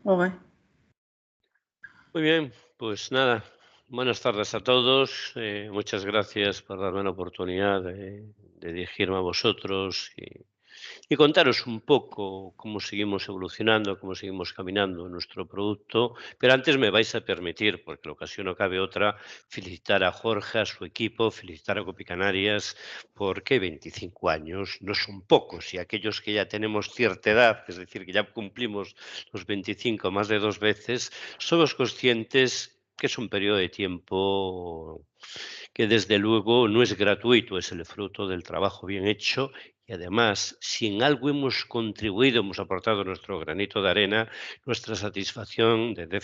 Ok. Muy bien, pues nada, buenas tardes a todos. Muchas gracias por darme la oportunidad de dirigirme a vosotros y contaros un poco cómo seguimos evolucionando, cómo seguimos caminando en nuestro producto. Pero antes me vais a permitir, porque la ocasión no cabe otra, felicitar a Jorge, a su equipo, felicitar a Copicanarias, porque 25 años no son pocos y aquellos que ya tenemos cierta edad, es decir, que ya cumplimos los 25 más de 2 veces, somos conscientes que es un periodo de tiempo que desde luego no es gratuito, es el fruto del trabajo bien hecho y además, si en algo hemos contribuido, hemos aportado nuestro granito de arena, nuestra satisfacción desde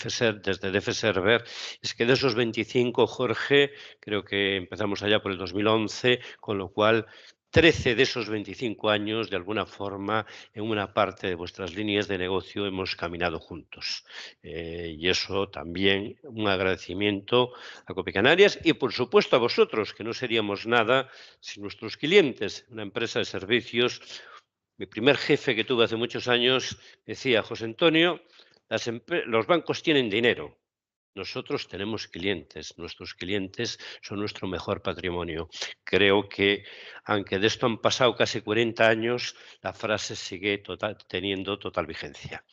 DF Server es que de esos 25, Jorge, creo que empezamos allá por el 2011, con lo cual 13 de esos 25 años, de alguna forma, en una parte de vuestras líneas de negocio hemos caminado juntos. Y eso también un agradecimiento a Copicanarias y, por supuesto, a vosotros, que no seríamos nada sin nuestros clientes. Una empresa de servicios. Mi primer jefe que tuve hace muchos años decía: José Antonio, los bancos tienen dinero. Nosotros tenemos clientes, nuestros clientes son nuestro mejor patrimonio. Creo que, aunque de esto han pasado casi 40 años, la frase sigue teniendo total vigencia.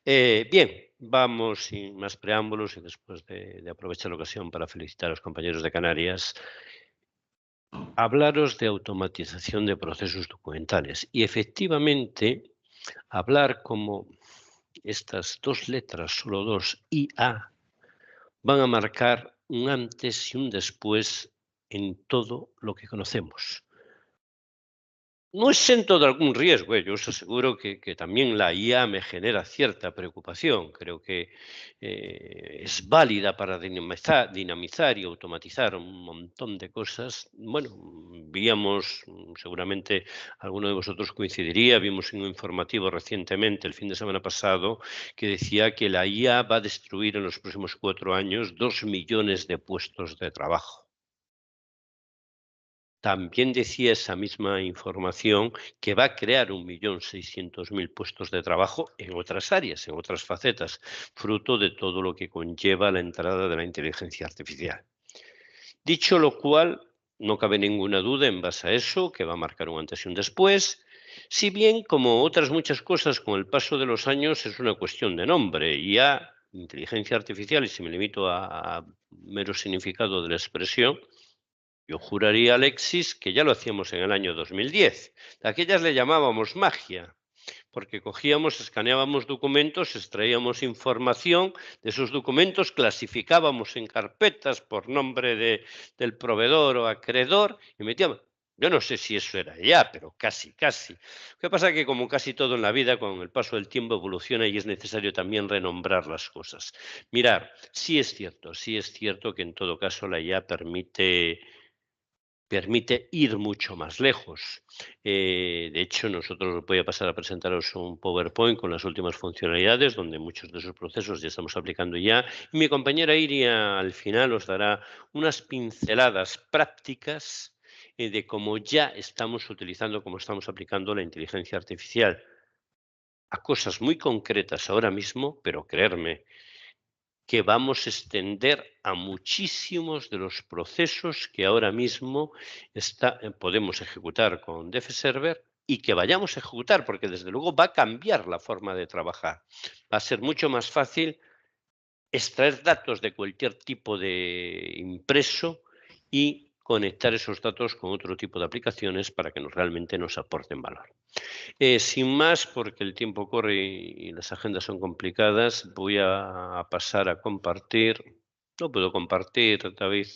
Bien, vamos sin más preámbulos y después de aprovechar la ocasión para felicitar a los compañeros de Canarias, hablaros de automatización de procesos documentales. Y efectivamente, hablar como estas dos letras, solo dos, IA, van a marcar un antes y un después en todo lo que conocemos. No exento de algún riesgo, yo os aseguro que también la IA me genera cierta preocupación. Creo que es válida para dinamizar y automatizar un montón de cosas. Bueno, víamos, seguramente alguno de vosotros coincidiría, vimos en un informativo recientemente, el fin de semana pasado, que decía que la IA va a destruir en los próximos 4 años 2 millones de puestos de trabajo. También decía esa misma información que va a crear 1.600.000 puestos de trabajo en otras áreas, en otras facetas, fruto de todo lo que conlleva la entrada de la inteligencia artificial. Dicho lo cual, no cabe ninguna duda en base a eso, que va a marcar un antes y un después, si bien, como otras muchas cosas, con el paso de los años es una cuestión de nombre. Ya inteligencia artificial, y si me limito a mero significado de la expresión, yo juraría, Alexis, que ya lo hacíamos en el año 2010. De aquellas le llamábamos magia, porque cogíamos, escaneábamos documentos, extraíamos información de esos documentos, clasificábamos en carpetas por nombre del proveedor o acreedor y metíamos. Yo no sé si eso era ya, pero casi, casi. Lo que pasa es que, como casi todo en la vida, con el paso del tiempo evoluciona y es necesario también renombrar las cosas. Mirar, sí es cierto que en todo caso la IA permite ir mucho más lejos. De hecho, nosotros os voy a pasar a presentaros un PowerPoint con las últimas funcionalidades, donde muchos de esos procesos ya estamos aplicando ya. Y mi compañera Iria al final os dará unas pinceladas prácticas de cómo ya estamos utilizando, cómo estamos aplicando la inteligencia artificial a cosas muy concretas ahora mismo, pero creerme, que vamos a extender a muchísimos de los procesos que ahora mismo podemos ejecutar con DF-Server y que vayamos a ejecutar, porque desde luego va a cambiar la forma de trabajar. Va a ser mucho más fácil extraer datos de cualquier tipo de impreso y conectar esos datos con otro tipo de aplicaciones para que realmente nos aporten valor. Sin más, porque el tiempo corre y las agendas son complicadas, voy a pasar a compartir. No puedo compartir, David.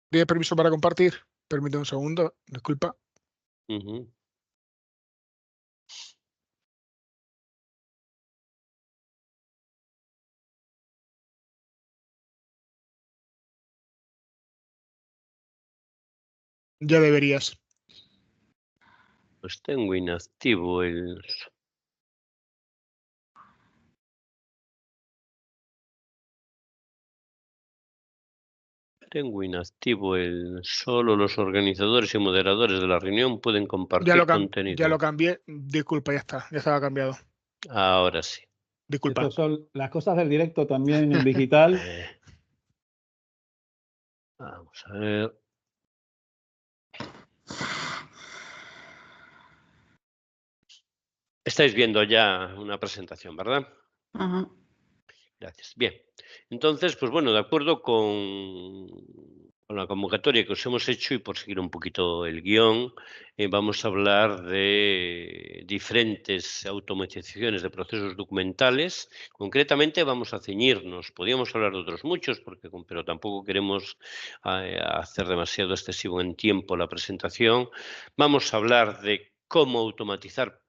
Pide permiso para compartir. Permíteme un segundo, disculpa. Ujú. Ya deberías. Pues tengo inactivo el... Solo los organizadores y moderadores de la reunión pueden compartir Ya lo contenido. cambié. Disculpa, ya está. Ya estaba cambiado. Ahora sí. Disculpa. Estas son las cosas del directo también en digital. Vamos a ver. Estáis viendo ya una presentación, ¿verdad? Ajá. Gracias. Bien. Entonces, pues bueno, de acuerdo con la convocatoria que os hemos hecho y por seguir un poquito el guión, vamos a hablar de diferentes automatizaciones de procesos documentales. Concretamente vamos a ceñirnos, podríamos hablar de otros muchos, pero tampoco queremos hacer demasiado excesivo en tiempo la presentación. Vamos a hablar de cómo automatizar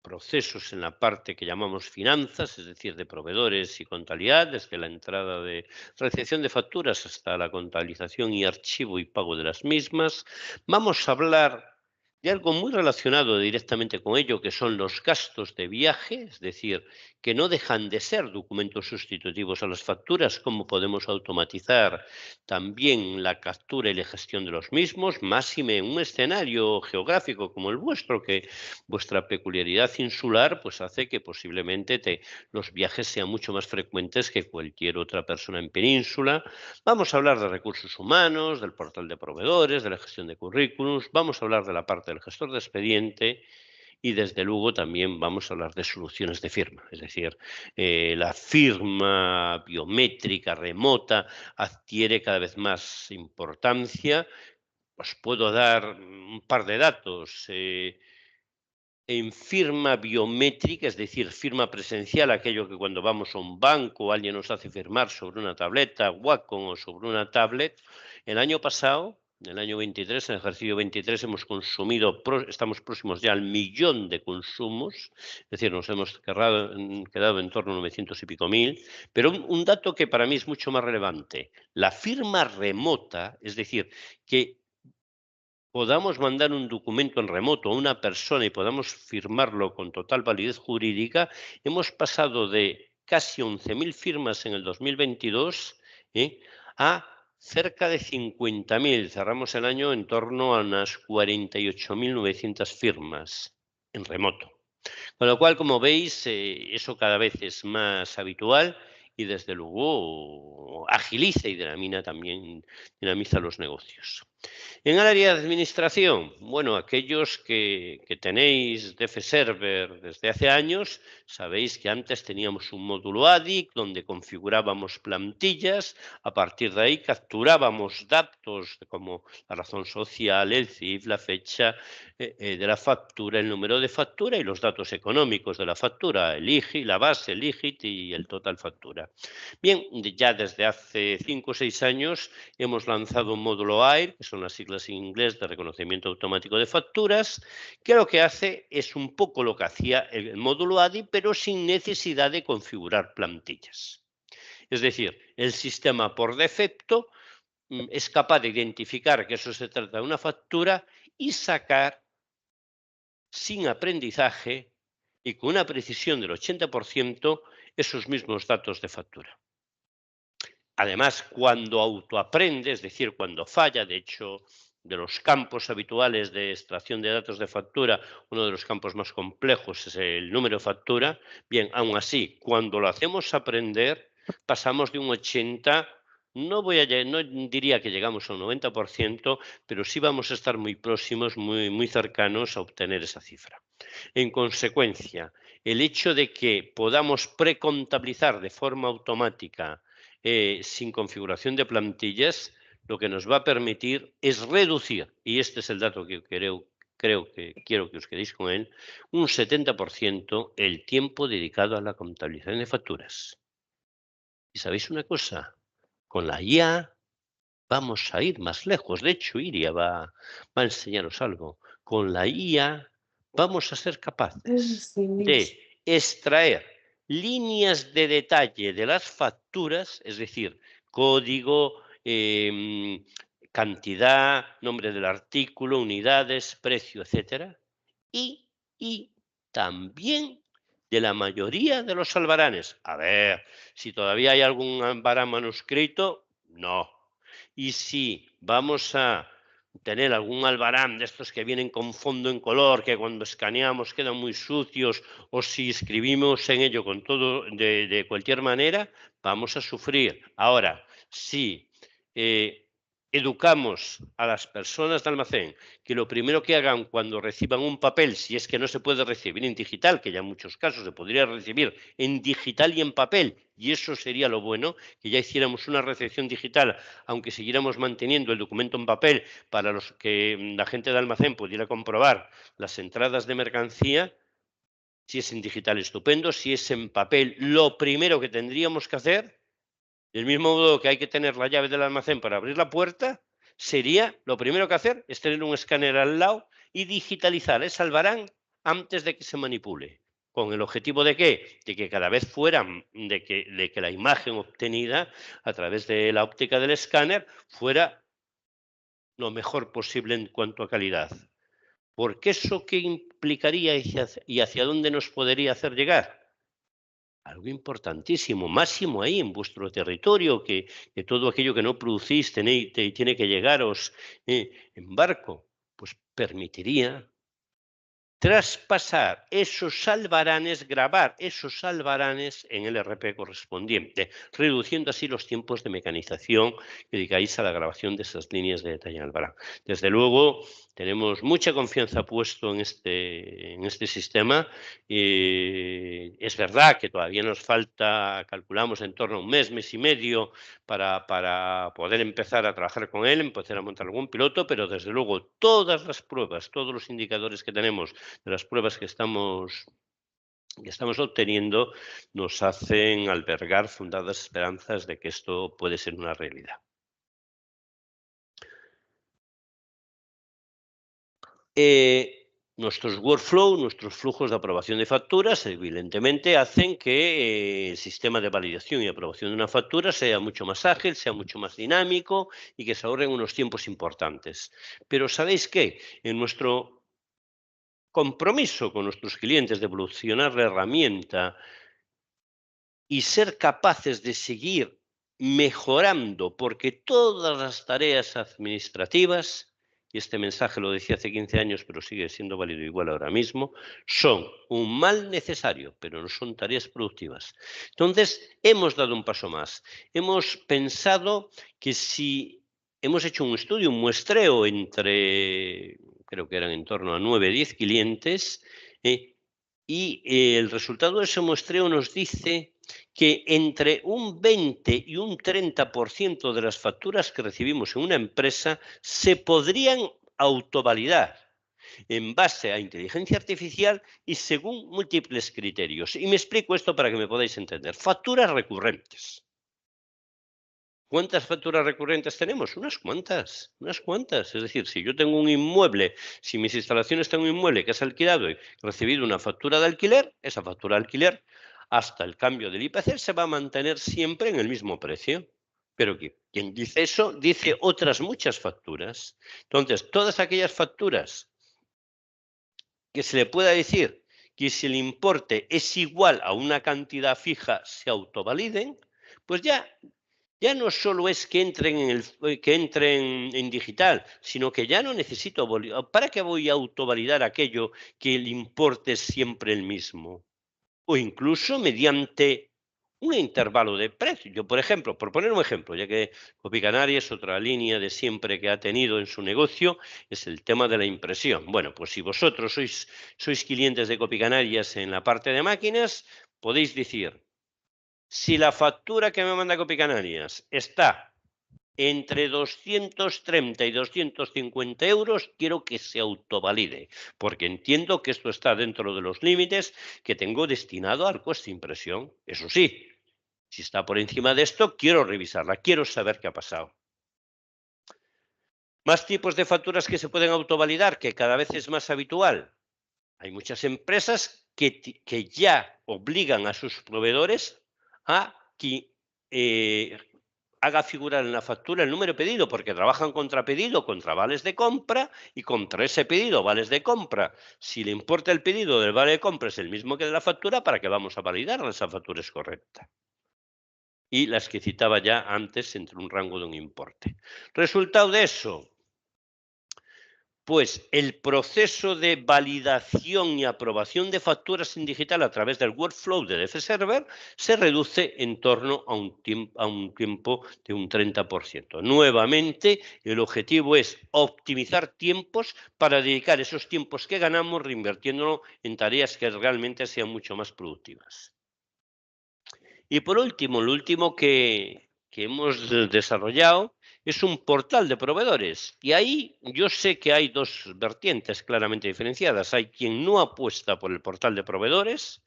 procesos en la parte que llamamos finanzas, es decir, de proveedores y contabilidad, desde la entrada de recepción de facturas hasta la contabilización y archivo y pago de las mismas. Vamos a hablar de algo muy relacionado directamente con ello, que son los gastos de viaje, es decir, que no dejan de ser documentos sustitutivos a las facturas, cómo podemos automatizar también la captura y la gestión de los mismos, máxime en un escenario geográfico como el vuestro, que vuestra peculiaridad insular pues hace que posiblemente los viajes sean mucho más frecuentes que cualquier otra persona en península. Vamos a hablar de recursos humanos, del portal de proveedores, de la gestión de currículums, vamos a hablar de la parte del gestor de expediente y desde luego también vamos a hablar de soluciones de firma, es decir, la firma biométrica remota adquiere cada vez más importancia. Os puedo dar un par de datos. En firma biométrica, es decir, firma presencial, aquello que cuando vamos a un banco alguien nos hace firmar sobre una tableta Wacom o sobre una tablet, el año pasado, en el año 23, en el ejercicio 23, hemos consumido, estamos próximos ya al 1.000.000 de consumos, es decir, nos hemos quedado en torno a 900 y pico mil, pero un dato que para mí es mucho más relevante, la firma remota, es decir, que podamos mandar un documento en remoto a una persona y podamos firmarlo con total validez jurídica, hemos pasado de casi 11.000 firmas en el 2022 a cerca de 50.000. Cerramos el año en torno a unas 48.900 firmas en remoto. Con lo cual, como veis, eso cada vez es más habitual y desde luego agiliza y dinamiza los negocios. En el área de administración, bueno, aquellos que tenéis DF Server desde hace años, sabéis que antes teníamos un módulo ADIC donde configurábamos plantillas, a partir de ahí capturábamos datos como la razón social, el CIF, la fecha de la factura, el número de factura y los datos económicos de la factura, el IGI, la base, el IGIT y el total factura. Bien, ya desde hace 5 o 6 años hemos lanzado un módulo AIR, que son las siglas en inglés de reconocimiento automático de facturas, que lo que hace es un poco lo que hacía el módulo ADI, pero sin necesidad de configurar plantillas. Es decir, el sistema por defecto es capaz de identificar que eso se trata de una factura y sacar sin aprendizaje y con una precisión del 80% esos mismos datos de factura. Además, cuando autoaprende, es decir, cuando falla, de hecho, de los campos habituales de extracción de datos de factura, uno de los campos más complejos es el número de factura. Bien, aún así, cuando lo hacemos aprender, pasamos de un 80%, no diría que llegamos a un 90%, pero sí vamos a estar muy próximos, muy cercanos a obtener esa cifra. En consecuencia, el hecho de que podamos precontabilizar de forma automática sin configuración de plantillas, lo que nos va a permitir es reducir, y este es el dato que creo que quiero que os quedéis con él, un 70% el tiempo dedicado a la contabilización de facturas. ¿Y sabéis una cosa? Con la IA vamos a ir más lejos. De hecho, Iria va a enseñaros algo. Con la IA vamos a ser capaces de extraer líneas de detalle de las facturas, es decir, código, cantidad, nombre del artículo, unidades, precio, etcétera, y también de la mayoría de los albaranes. A ver, si todavía hay algún albarán manuscrito, no. Y si vamos a tener algún albarán de estos que vienen con fondo en color, que cuando escaneamos quedan muy sucios, o si escribimos en ello con todo de cualquier manera, vamos a sufrir. Ahora, si educamos a las personas de almacén que lo primero que hagan cuando reciban un papel, si es que no se puede recibir en digital, que ya en muchos casos se podría recibir en digital y en papel, y eso sería lo bueno, que ya hiciéramos una recepción digital, aunque siguiéramos manteniendo el documento en papel para los que la gente de almacén pudiera comprobar las entradas de mercancía. Si es en digital, estupendo. Si es en papel, lo primero que tendríamos que hacer, del mismo modo que hay que tener la llave del almacén para abrir la puerta, sería lo primero que hacer es tener un escáner al lado y digitalizar ese albarán antes de que se manipule. ¿Con el objetivo de qué? De que cada vez de que la imagen obtenida a través de la óptica del escáner fuera lo mejor posible en cuanto a calidad. Porque eso qué implicaría y hacia dónde nos podría hacer llegar. Algo importantísimo, máximo ahí en vuestro territorio, que todo aquello que no producís tiene que llegaros en barco, pues permitiría traspasar esos albaranes, grabar esos albaranes en el RP correspondiente, reduciendo así los tiempos de mecanización que dedicáis a la grabación de esas líneas de detalle en albarán. Desde luego, tenemos mucha confianza puesto en este sistema. Es verdad que todavía nos falta, calculamos en torno a un mes y medio, para poder empezar a trabajar con él, empezar a montar algún piloto, pero desde luego todas las pruebas, todos los indicadores que tenemos de las pruebas que estamos obteniendo nos hacen albergar fundadas esperanzas de que esto puede ser una realidad. Nuestros workflow, nuestros flujos de aprobación de facturas, evidentemente hacen que el sistema de validación y aprobación de una factura sea mucho más ágil, sea mucho más dinámico y que se ahorren unos tiempos importantes. Pero ¿sabéis qué? En nuestro compromiso con nuestros clientes de evolucionar la herramienta y ser capaces de seguir mejorando, porque todas las tareas administrativas, y este mensaje lo decía hace 15 años, pero sigue siendo válido igual ahora mismo, son un mal necesario, pero no son tareas productivas. Entonces, hemos dado un paso más. Hemos pensado que si hemos hecho un estudio, un muestreo entre, creo que eran en torno a 9, 10 clientes, y el resultado de ese muestreo nos dice que entre un 20 y un 30% de las facturas que recibimos en una empresa se podrían autovalidar en base a inteligencia artificial y según múltiples criterios. Y me explico esto para que me podáis entender. Facturas recurrentes. ¿Cuántas facturas recurrentes tenemos? Unas cuantas, unas cuantas. Es decir, si yo tengo un inmueble, si mis instalaciones tengo un inmueble que es alquilado y he recibido una factura de alquiler, esa factura de alquiler, hasta el cambio del IPC, se va a mantener siempre en el mismo precio. Pero quien dice eso, dice otras muchas facturas. Entonces, todas aquellas facturas que se le pueda decir que si el importe es igual a una cantidad fija, se autovaliden, pues ya no solo es que entren en digital, sino que ya no necesito. ¿Para qué voy a autovalidar aquello que el importe es siempre el mismo? O incluso mediante un intervalo de precio. Yo, por ejemplo, por poner un ejemplo, ya que Copicanaria, otra línea de siempre que ha tenido en su negocio, es el tema de la impresión. Bueno, pues si vosotros sois clientes de Copicanarias en la parte de máquinas, podéis decir, si la factura que me manda Copicanarias está entre 230 y 250 euros, quiero que se autovalide, porque entiendo que esto está dentro de los límites que tengo destinado al coste de impresión. Eso sí, si está por encima de esto, quiero revisarla, quiero saber qué ha pasado. Más tipos de facturas que se pueden autovalidar, que cada vez es más habitual. Hay muchas empresas que ya obligan a sus proveedores a que haga figurar en la factura el número pedido, porque trabajan contra pedido, contra vales de compra, y contra ese pedido, vales de compra. Si le importa el pedido del vale de compra es el mismo que de la factura, ¿para qué vamos a validar? Esa factura es correcta. Y las que citaba ya antes entre un rango de un importe. Resultado de eso, Pues el proceso de validación y aprobación de facturas en digital a través del workflow de DF Server se reduce en torno a un tiempo de un 30%. Nuevamente, el objetivo es optimizar tiempos para dedicar esos tiempos que ganamos reinvirtiéndolo en tareas que realmente sean mucho más productivas. Y por último, lo último que hemos desarrollado es un portal de proveedores. Y ahí yo sé que hay dos vertientes claramente diferenciadas. Hay quien no apuesta por el portal de proveedores,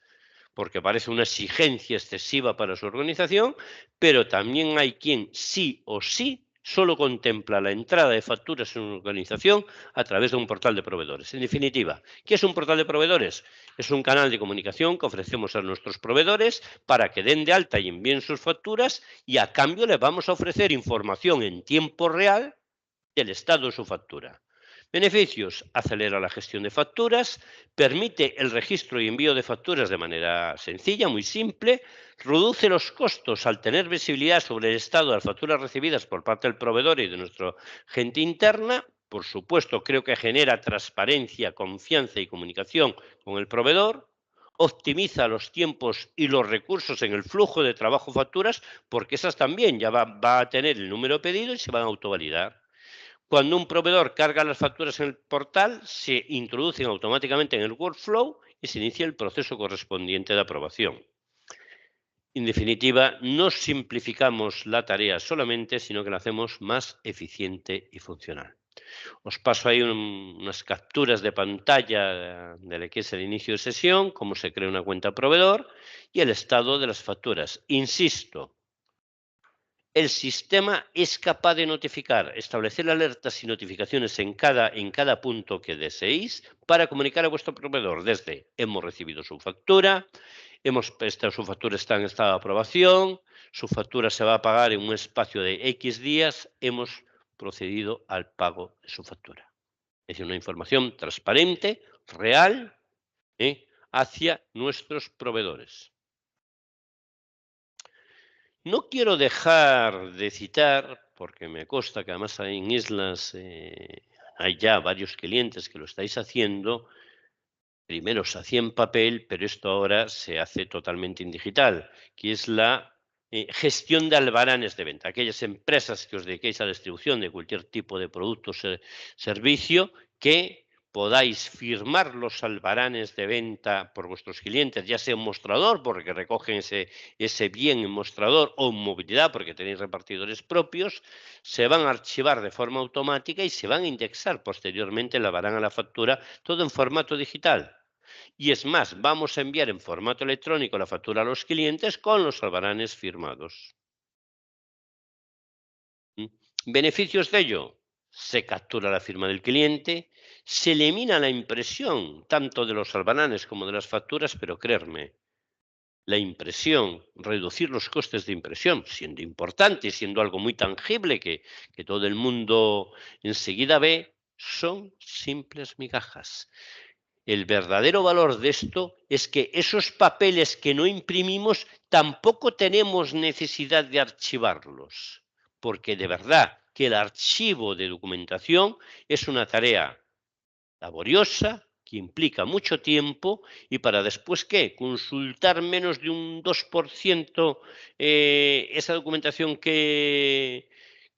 porque parece una exigencia excesiva para su organización, pero también hay quien sí o sí solo contempla la entrada de facturas en una organización a través de un portal de proveedores. En definitiva, ¿qué es un portal de proveedores? Es un canal de comunicación que ofrecemos a nuestros proveedores para que den de alta y envíen sus facturas y a cambio les vamos a ofrecer información en tiempo real del estado de su factura. Beneficios: acelera la gestión de facturas, permite el registro y envío de facturas de manera sencilla, muy simple, reduce los costos al tener visibilidad sobre el estado de las facturas recibidas por parte del proveedor y de nuestra gente interna. Por supuesto, creo que genera transparencia, confianza y comunicación con el proveedor. Optimiza los tiempos y los recursos en el flujo de trabajo facturas, porque esas también ya va a tener el número pedido y se van a autovalidar. Cuando un proveedor carga las facturas en el portal, se introducen automáticamente en el workflow y se inicia el proceso correspondiente de aprobación. En definitiva, no simplificamos la tarea solamente, sino que la hacemos más eficiente y funcional. Os paso ahí unas capturas de pantalla de lo que es el inicio de sesión, cómo se crea una cuenta proveedor y el estado de las facturas. Insisto, el sistema es capaz de notificar, establecer alertas y notificaciones en cada punto que deseéis para comunicar a vuestro proveedor desde hemos recibido su factura, su factura está en estado de aprobación, su factura se va a pagar en un espacio de X días, hemos procedido al pago de su factura. Es decir, una información transparente, real, hacia nuestros proveedores. No quiero dejar de citar, porque me consta que además hay en islas, hay ya varios clientes que lo estáis haciendo. Primero se hacía en papel, pero esto ahora se hace totalmente en digital, que es la gestión de albaranes de venta. Aquellas empresas que os dediquéis a la distribución de cualquier tipo de producto o servicio, que podáis firmar los albaranes de venta por vuestros clientes, ya sea un mostrador, porque recogen ese bien en mostrador, o en movilidad, porque tenéis repartidores propios, se van a archivar de forma automática y se van a indexar posteriormente el albarán a la factura, todo en formato digital. Y es más, vamos a enviar en formato electrónico la factura a los clientes con los albaranes firmados. ¿Beneficios de ello? Se captura la firma del cliente, se elimina la impresión tanto de los albaranes como de las facturas, pero creerme, la impresión, reducir los costes de impresión, siendo importante, siendo algo muy tangible que todo el mundo enseguida ve, son simples migajas. El verdadero valor de esto es que esos papeles que no imprimimos tampoco tenemos necesidad de archivarlos, porque de verdad que el archivo de documentación es una tarea laboriosa, que implica mucho tiempo y para después, ¿qué? Consultar menos de un 2% esa documentación que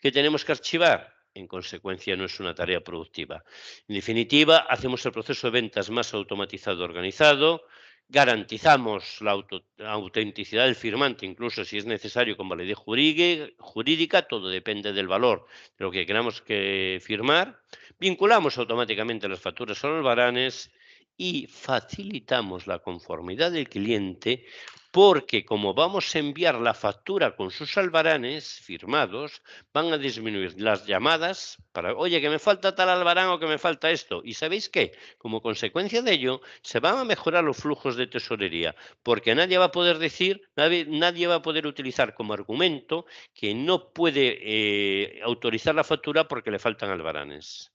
tenemos que archivar. En consecuencia, no es una tarea productiva. En definitiva, hacemos el proceso de ventas más automatizado, organizado, garantizamos la autenticidad del firmante, incluso si es necesario con validez jurídica, todo depende del valor de lo que queramos que firmar. Vinculamos automáticamente las facturas a los albaranes y facilitamos la conformidad del cliente porque como vamos a enviar la factura con sus albaranes firmados, van a disminuir las llamadas para, oye, que me falta tal albarán o que me falta esto. ¿Y sabéis qué? Como consecuencia de ello, se van a mejorar los flujos de tesorería porque nadie va a poder decir, nadie va a poder utilizar como argumento que no puede autorizar la factura porque le faltan albaranes.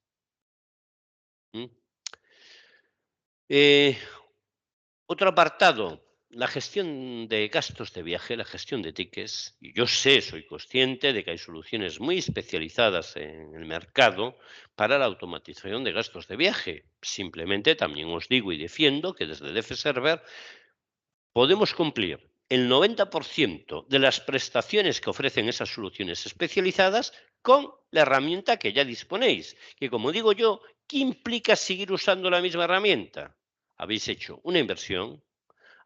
Otro apartado, la gestión de gastos de viaje, la gestión de tickets, y yo sé, soy consciente de que hay soluciones muy especializadas en el mercado para la automatización de gastos de viaje. Simplemente también os digo y defiendo que desde DFServer podemos cumplir el 90% de las prestaciones que ofrecen esas soluciones especializadas con la herramienta que ya disponéis, que como digo yo, ¿qué implica seguir usando la misma herramienta? Habéis hecho una inversión,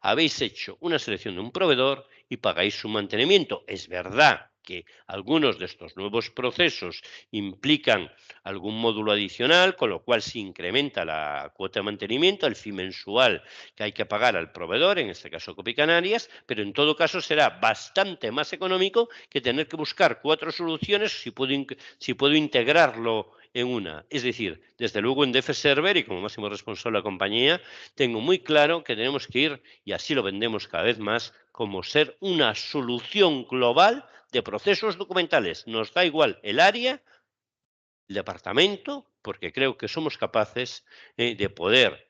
habéis hecho una selección de un proveedor y pagáis su mantenimiento. Es verdad que algunos de estos nuevos procesos implican algún módulo adicional, con lo cual se incrementa la cuota de mantenimiento, el fee mensual que hay que pagar al proveedor, en este caso Copicanarias, pero en todo caso será bastante más económico que tener que buscar 4 soluciones si puedo integrarlo en una. Es decir, desde luego en DFServer y como máximo responsable de la compañía, tengo muy claro que tenemos que ir, y así lo vendemos cada vez más, como ser una solución global de procesos documentales. Nos da igual el área, el departamento, porque creo que somos capaces de poder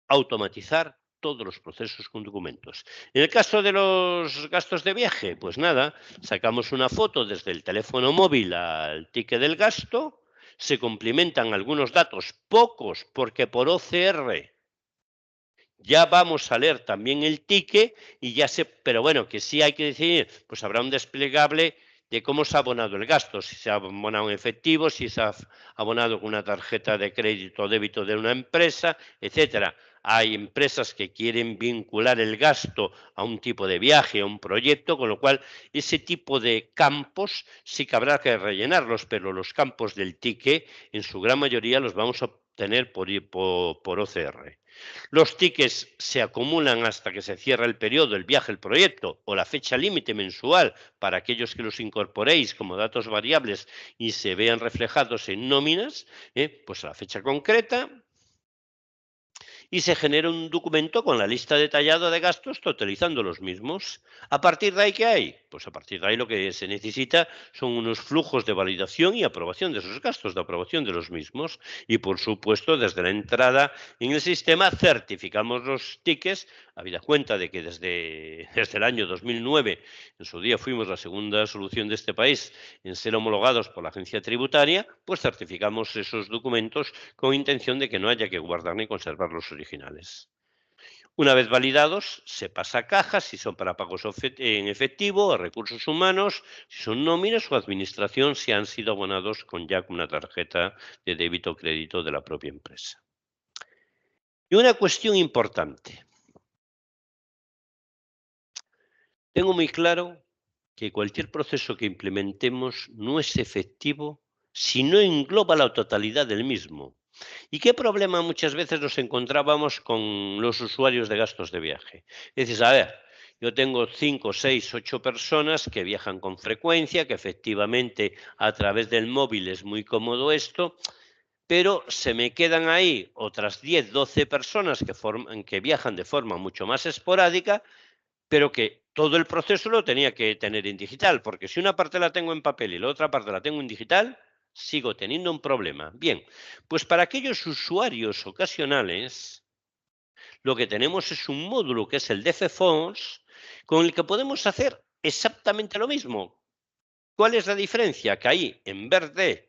automatizar todos los procesos con documentos. En el caso de los gastos de viaje, pues nada, sacamos una foto desde el teléfono móvil al ticket del gasto, se complementan algunos datos, pocos, porque por OCR ya vamos a leer también el ticket y ya sé, pero bueno, que sí hay que decidir, pues habrá un desplegable de cómo se ha abonado el gasto, si se ha abonado en efectivo, si se ha abonado con una tarjeta de crédito o débito de una empresa, etcétera. Hay empresas que quieren vincular el gasto a un tipo de viaje, a un proyecto, con lo cual ese tipo de campos sí que habrá que rellenarlos, pero los campos del ticket en su gran mayoría los vamos a obtener por OCR. Los tickets se acumulan hasta que se cierra el periodo, el viaje, el proyecto o la fecha límite mensual para aquellos que los incorporéis como datos variables y se vean reflejados en nóminas, pues a la fecha concreta, y se genera un documento con la lista detallada de gastos totalizando los mismos. ¿A partir de ahí qué hay? Pues a partir de ahí lo que se necesita son unos flujos de validación y aprobación de esos gastos, de aprobación de los mismos. Y por supuesto, desde la entrada en el sistema certificamos los tickets, habida cuenta de que desde el año 2009, en su día fuimos la segunda solución de este país en ser homologados por la agencia tributaria, pues certificamos esos documentos con intención de que no haya que guardar ni conservar los originales. Una vez validados, se pasa a cajas si son para pagos en efectivo, a recursos humanos, si son nóminas o administración, si han sido abonados con una tarjeta de débito o crédito de la propia empresa. Y una cuestión importante. Tengo muy claro que cualquier proceso que implementemos no es efectivo si no engloba la totalidad del mismo. ¿Y qué problema muchas veces nos encontrábamos con los usuarios de gastos de viaje? Dices, a ver, yo tengo 5, 6, 8 personas que viajan con frecuencia, que efectivamente a través del móvil es muy cómodo esto, pero se me quedan ahí otras 10, 12 personas que viajan de forma mucho más esporádica, pero que todo el proceso lo tenía que tener en digital, porque si una parte la tengo en papel y la otra parte la tengo en digital, sigo teniendo un problema. Bien, pues para aquellos usuarios ocasionales, lo que tenemos es un módulo que es el DFFonts, con el que podemos hacer exactamente lo mismo. ¿Cuál es la diferencia? Que ahí, en vez de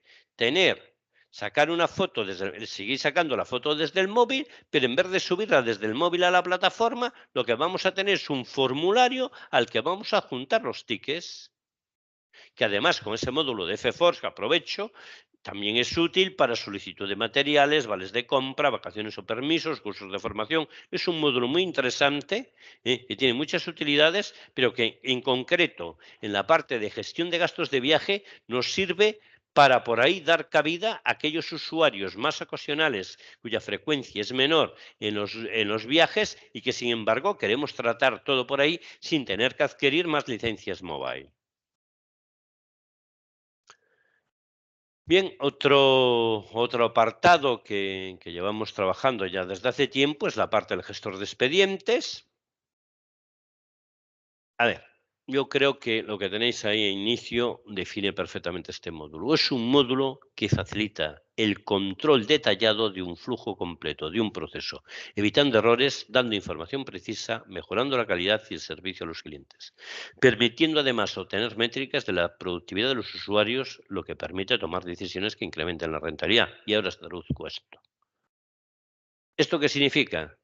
sacar una foto, seguir sacando la foto desde el móvil, pero en vez de subirla desde el móvil a la plataforma, lo que vamos a tener es un formulario al que vamos a juntar los tickets, que además con ese módulo de FForce que aprovecho, también es útil para solicitud de materiales, vales de compra, vacaciones o permisos, cursos de formación. Es un módulo muy interesante que tiene muchas utilidades, pero que en concreto en la parte de gestión de gastos de viaje nos sirve para por ahí dar cabida a aquellos usuarios más ocasionales cuya frecuencia es menor en los viajes y que sin embargo queremos tratar todo por ahí sin tener que adquirir más licencias mobile. Bien, otro apartado que llevamos trabajando ya desde hace tiempo es la parte del gestor de expedientes. A ver, yo creo que lo que tenéis ahí a inicio define perfectamente este módulo. Es un módulo que facilita el control detallado de un flujo completo, de un proceso, evitando errores, dando información precisa, mejorando la calidad y el servicio a los clientes, permitiendo además obtener métricas de la productividad de los usuarios, lo que permite tomar decisiones que incrementen la rentabilidad. Y ahora os traduzco esto. ¿Esto qué significa?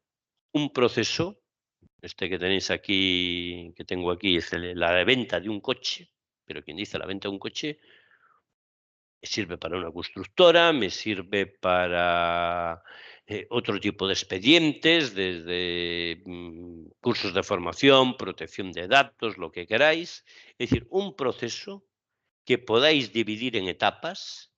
Un proceso, este que tenéis aquí, que tengo aquí, es la venta de un coche, pero quien dice la venta de un coche, me sirve para una constructora, me sirve para otro tipo de expedientes, desde cursos de formación, protección de datos, lo que queráis. Es decir, un proceso que podáis dividir en etapas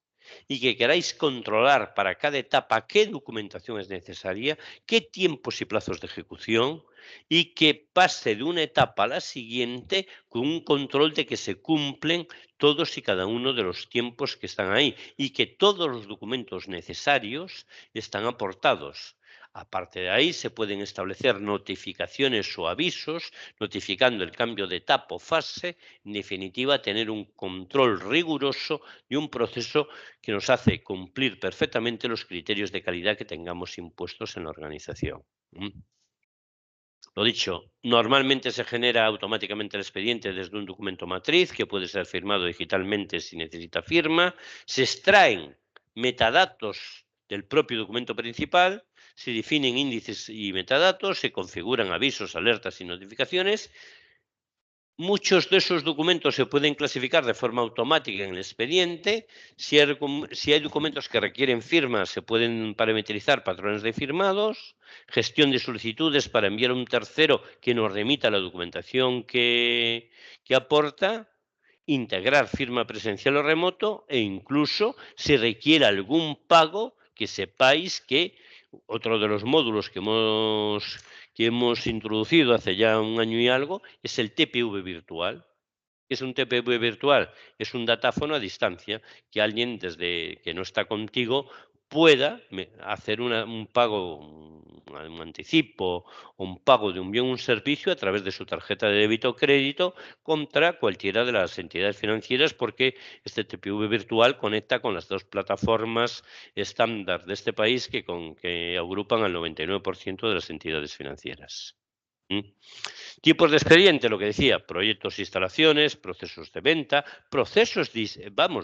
y que queráis controlar para cada etapa qué documentación es necesaria, qué tiempos y plazos de ejecución, y que pase de una etapa a la siguiente con un control de que se cumplen todos y cada uno de los tiempos que están ahí y que todos los documentos necesarios están aportados. Aparte de ahí, se pueden establecer notificaciones o avisos notificando el cambio de etapa o fase. En definitiva, tener un control riguroso de un proceso que nos hace cumplir perfectamente los criterios de calidad que tengamos impuestos en la organización. Lo dicho, normalmente se genera automáticamente el expediente desde un documento matriz que puede ser firmado digitalmente si necesita firma. Se extraen metadatos del propio documento principal, se definen índices y metadatos, se configuran avisos, alertas y notificaciones. Muchos de esos documentos se pueden clasificar de forma automática en el expediente. Si hay documentos que requieren firmas, se pueden parametrizar patrones de firmados, gestión de solicitudes para enviar a un tercero que nos remita la documentación que aporta, integrar firma presencial o remoto e incluso si requiere algún pago, que sepáis que otro de los módulos que hemos introducido hace ya un año y algo es el TPV virtual. ¿Qué es un TPV virtual? Es un datáfono a distancia que alguien desde que no está contigo pueda hacer un pago, un anticipo o un pago de un bien o un servicio a través de su tarjeta de débito o crédito contra cualquiera de las entidades financieras, porque este TPV virtual conecta con las dos plataformas estándar de este país que agrupan al 99% de las entidades financieras. Tipos de expediente, lo que decía, proyectos, instalaciones, procesos de venta,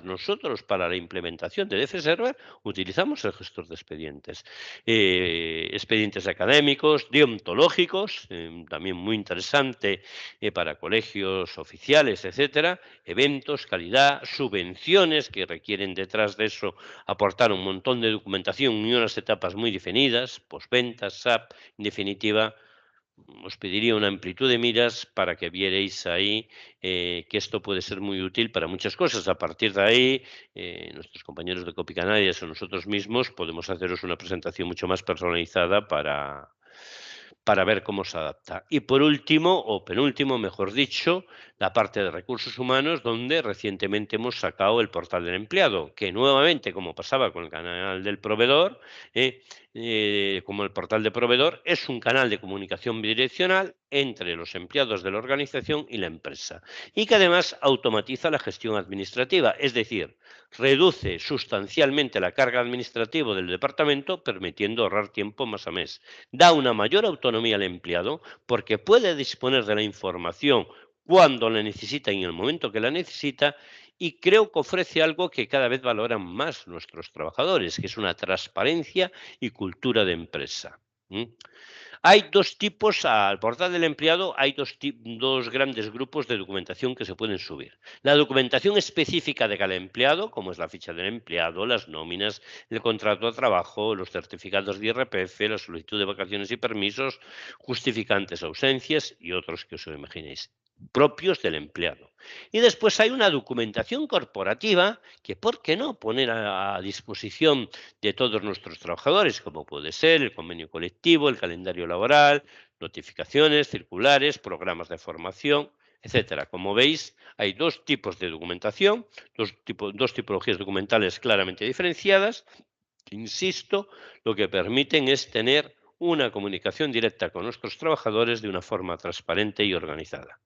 nosotros para la implementación de DF Server utilizamos el gestor de expedientes. Expedientes académicos, deontológicos, también muy interesante para colegios oficiales, etcétera, eventos, calidad, subvenciones que requieren detrás de eso aportar un montón de documentación y unas etapas muy definidas, postventas, SAP, en definitiva. Os pediría una amplitud de miras para que vierais ahí que esto puede ser muy útil para muchas cosas. A partir de ahí, nuestros compañeros de Copy Canarias o nosotros mismos podemos haceros una presentación mucho más personalizada para ver cómo se adapta. Y por último, o penúltimo, mejor dicho, la parte de recursos humanos, donde recientemente hemos sacado el portal del empleado, que nuevamente, como pasaba con el canal del proveedor, como el portal de proveedor, es un canal de comunicación bidireccional entre los empleados de la organización y la empresa, y que además automatiza la gestión administrativa, es decir, reduce sustancialmente la carga administrativa del departamento, permitiendo ahorrar tiempo mes a mes. Da una mayor autonomía al empleado porque puede disponer de la información cuando la necesita y en el momento que la necesita, y creo que ofrece algo que cada vez valoran más nuestros trabajadores, que es una transparencia y cultura de empresa. Hay dos tipos, al portal del empleado hay dos grandes grupos de documentación que se pueden subir. La documentación específica de cada empleado, como es la ficha del empleado, las nóminas, el contrato de trabajo, los certificados de IRPF, la solicitud de vacaciones y permisos, justificantes, ausencias y otros que os imaginéis, propios del empleado. Y después hay una documentación corporativa que, ¿por qué no?, poner a disposición de todos nuestros trabajadores, como puede ser el convenio colectivo, el calendario laboral, notificaciones, circulares, programas de formación, etcétera. Como veis, hay dos tipos de documentación, dos tipologías documentales claramente diferenciadas, que, insisto, lo que permiten es tener una comunicación directa con nuestros trabajadores de una forma transparente y organizada.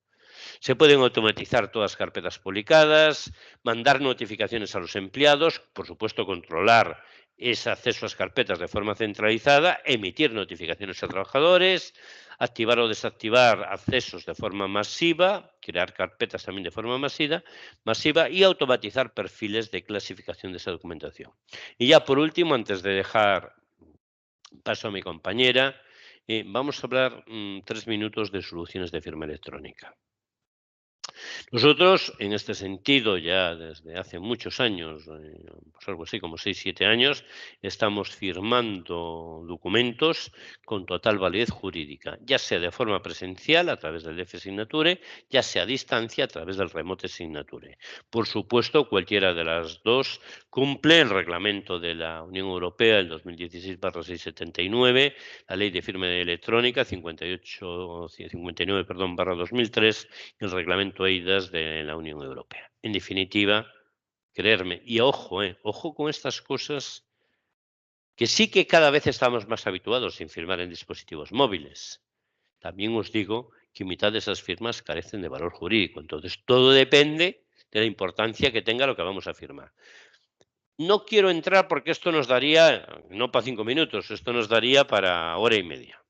Se pueden automatizar todas las carpetas publicadas, mandar notificaciones a los empleados, por supuesto controlar ese acceso a las carpetas de forma centralizada, emitir notificaciones a trabajadores, activar o desactivar accesos de forma masiva, crear carpetas también de forma masiva y automatizar perfiles de clasificación de esa documentación. Y ya por último, antes de dejar paso a mi compañera, vamos a hablar 3 minutos de soluciones de firma electrónica. Nosotros, en este sentido, ya desde hace muchos años, pues algo así como 6, 7 años, estamos firmando documentos con total validez jurídica, ya sea de forma presencial a través del F-Signature, ya sea a distancia a través del Remote Signature. Por supuesto, cualquiera de las dos cumple el reglamento de la Unión Europea, el 2016/679, la Ley de Firma Electrónica 59/2003, el reglamento EIDAS de la Unión Europea. En definitiva, creerme, y ojo con estas cosas, que sí que cada vez estamos más habituados sin firmar en dispositivos móviles. También os digo que mitad de esas firmas carecen de valor jurídico. Entonces, todo depende de la importancia que tenga lo que vamos a firmar. No quiero entrar porque esto nos daría, no para 5 minutos, esto nos daría para hora y media.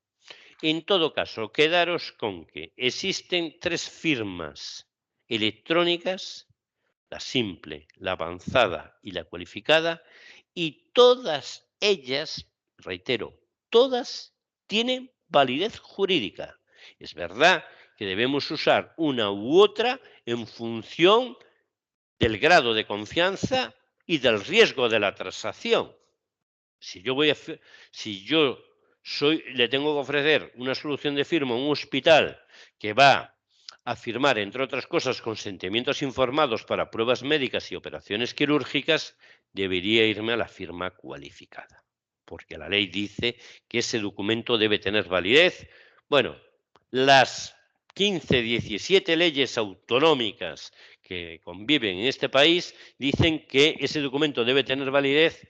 En todo caso, quedaros con que existen 3 firmas electrónicas, la simple, la avanzada y la cualificada, y todas ellas, reitero, todas tienen validez jurídica. Es verdad que debemos usar una u otra en función del grado de confianza y del riesgo de la transacción. Si yo le tengo que ofrecer una solución de firma a un hospital que va a firmar, entre otras cosas, consentimientos informados para pruebas médicas y operaciones quirúrgicas, debería irme a la firma cualificada, porque la ley dice que ese documento debe tener validez. Bueno, las 15, 17 leyes autonómicas que conviven en este país dicen que ese documento debe tener validez.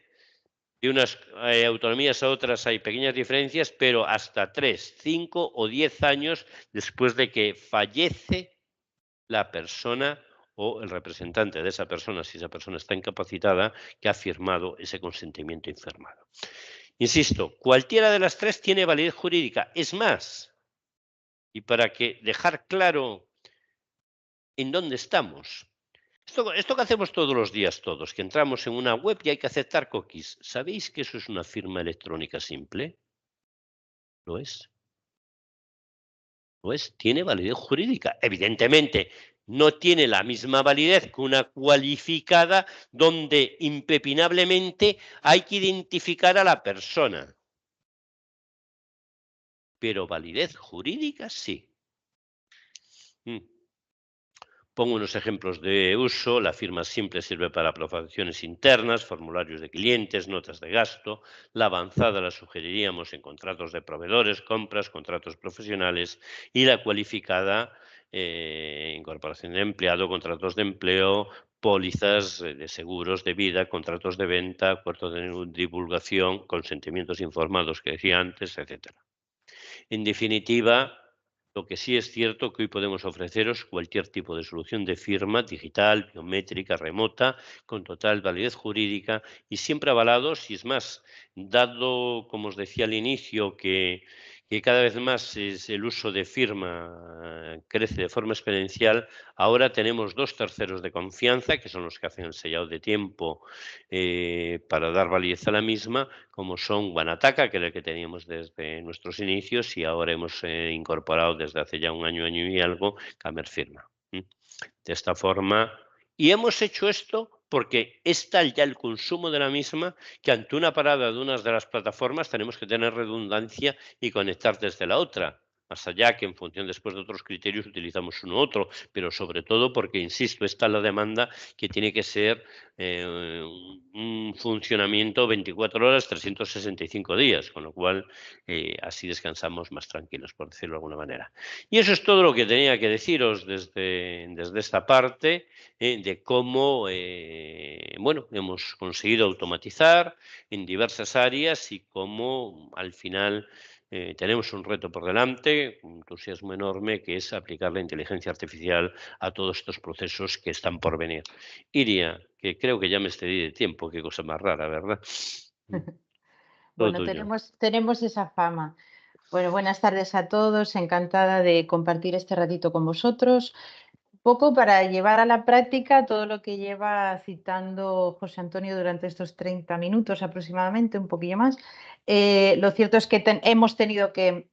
De unas autonomías a otras hay pequeñas diferencias, pero hasta 3, 5 o 10 años después de que fallece la persona o el representante de esa persona, si esa persona está incapacitada, que ha firmado ese consentimiento informado. Insisto, cualquiera de las 3 tiene validez jurídica. Es más, y para dejar claro en dónde estamos, esto que hacemos todos los días todos, que entramos en una web y hay que aceptar cookies. ¿Sabéis que eso es una firma electrónica simple? ¿Lo es? ¿Lo es? Tiene validez jurídica. Evidentemente, no tiene la misma validez que una cualificada donde impepinablemente hay que identificar a la persona. Pero validez jurídica sí. Pongo unos ejemplos de uso. La firma simple sirve para aprobaciones internas, formularios de clientes, notas de gasto. La avanzada la sugeriríamos en contratos de proveedores, compras, contratos profesionales. Y la cualificada, incorporación de empleado, contratos de empleo, pólizas de seguros de vida, contratos de venta, acuerdos de divulgación, consentimientos informados que decía antes, etc. En definitiva, lo que sí es cierto que hoy podemos ofreceros cualquier tipo de solución de firma digital, biométrica, remota, con total validez jurídica y siempre avalados. Y es más, dado, como os decía al inicio, que cada vez más el uso de firma crece de forma exponencial, ahora tenemos 2 terceros de confianza, que son los que hacen el sellado de tiempo para dar validez a la misma, como son Wanataka, que era el que teníamos desde nuestros inicios, y ahora hemos incorporado desde hace ya un año y algo, Camer Firma. De esta forma, y hemos hecho esto porque es tal ya el consumo de la misma que ante una parada de una de las plataformas tenemos que tener redundancia y conectar desde la otra. Más allá que en función después de otros criterios utilizamos uno u otro, pero sobre todo porque, insisto, está la demanda que tiene que ser un funcionamiento 24 horas, 365 días, con lo cual así descansamos más tranquilos, por decirlo de alguna manera. Y eso es todo lo que tenía que deciros desde esta parte de cómo bueno, hemos conseguido automatizar en diversas áreas y cómo al final tenemos un reto por delante, un entusiasmo enorme, que es aplicar la inteligencia artificial a todos estos procesos que están por venir. Iria, que creo que ya me excedí de tiempo, qué cosa más rara, ¿verdad? Todo Bueno, tuyo. tenemos esa fama. Bueno, buenas tardes a todos. Encantada de compartir este ratito con vosotros. Un poco para llevar a la práctica todo lo que lleva citando José Antonio durante estos 30 minutos aproximadamente, un poquillo más. Lo cierto es que hemos tenido que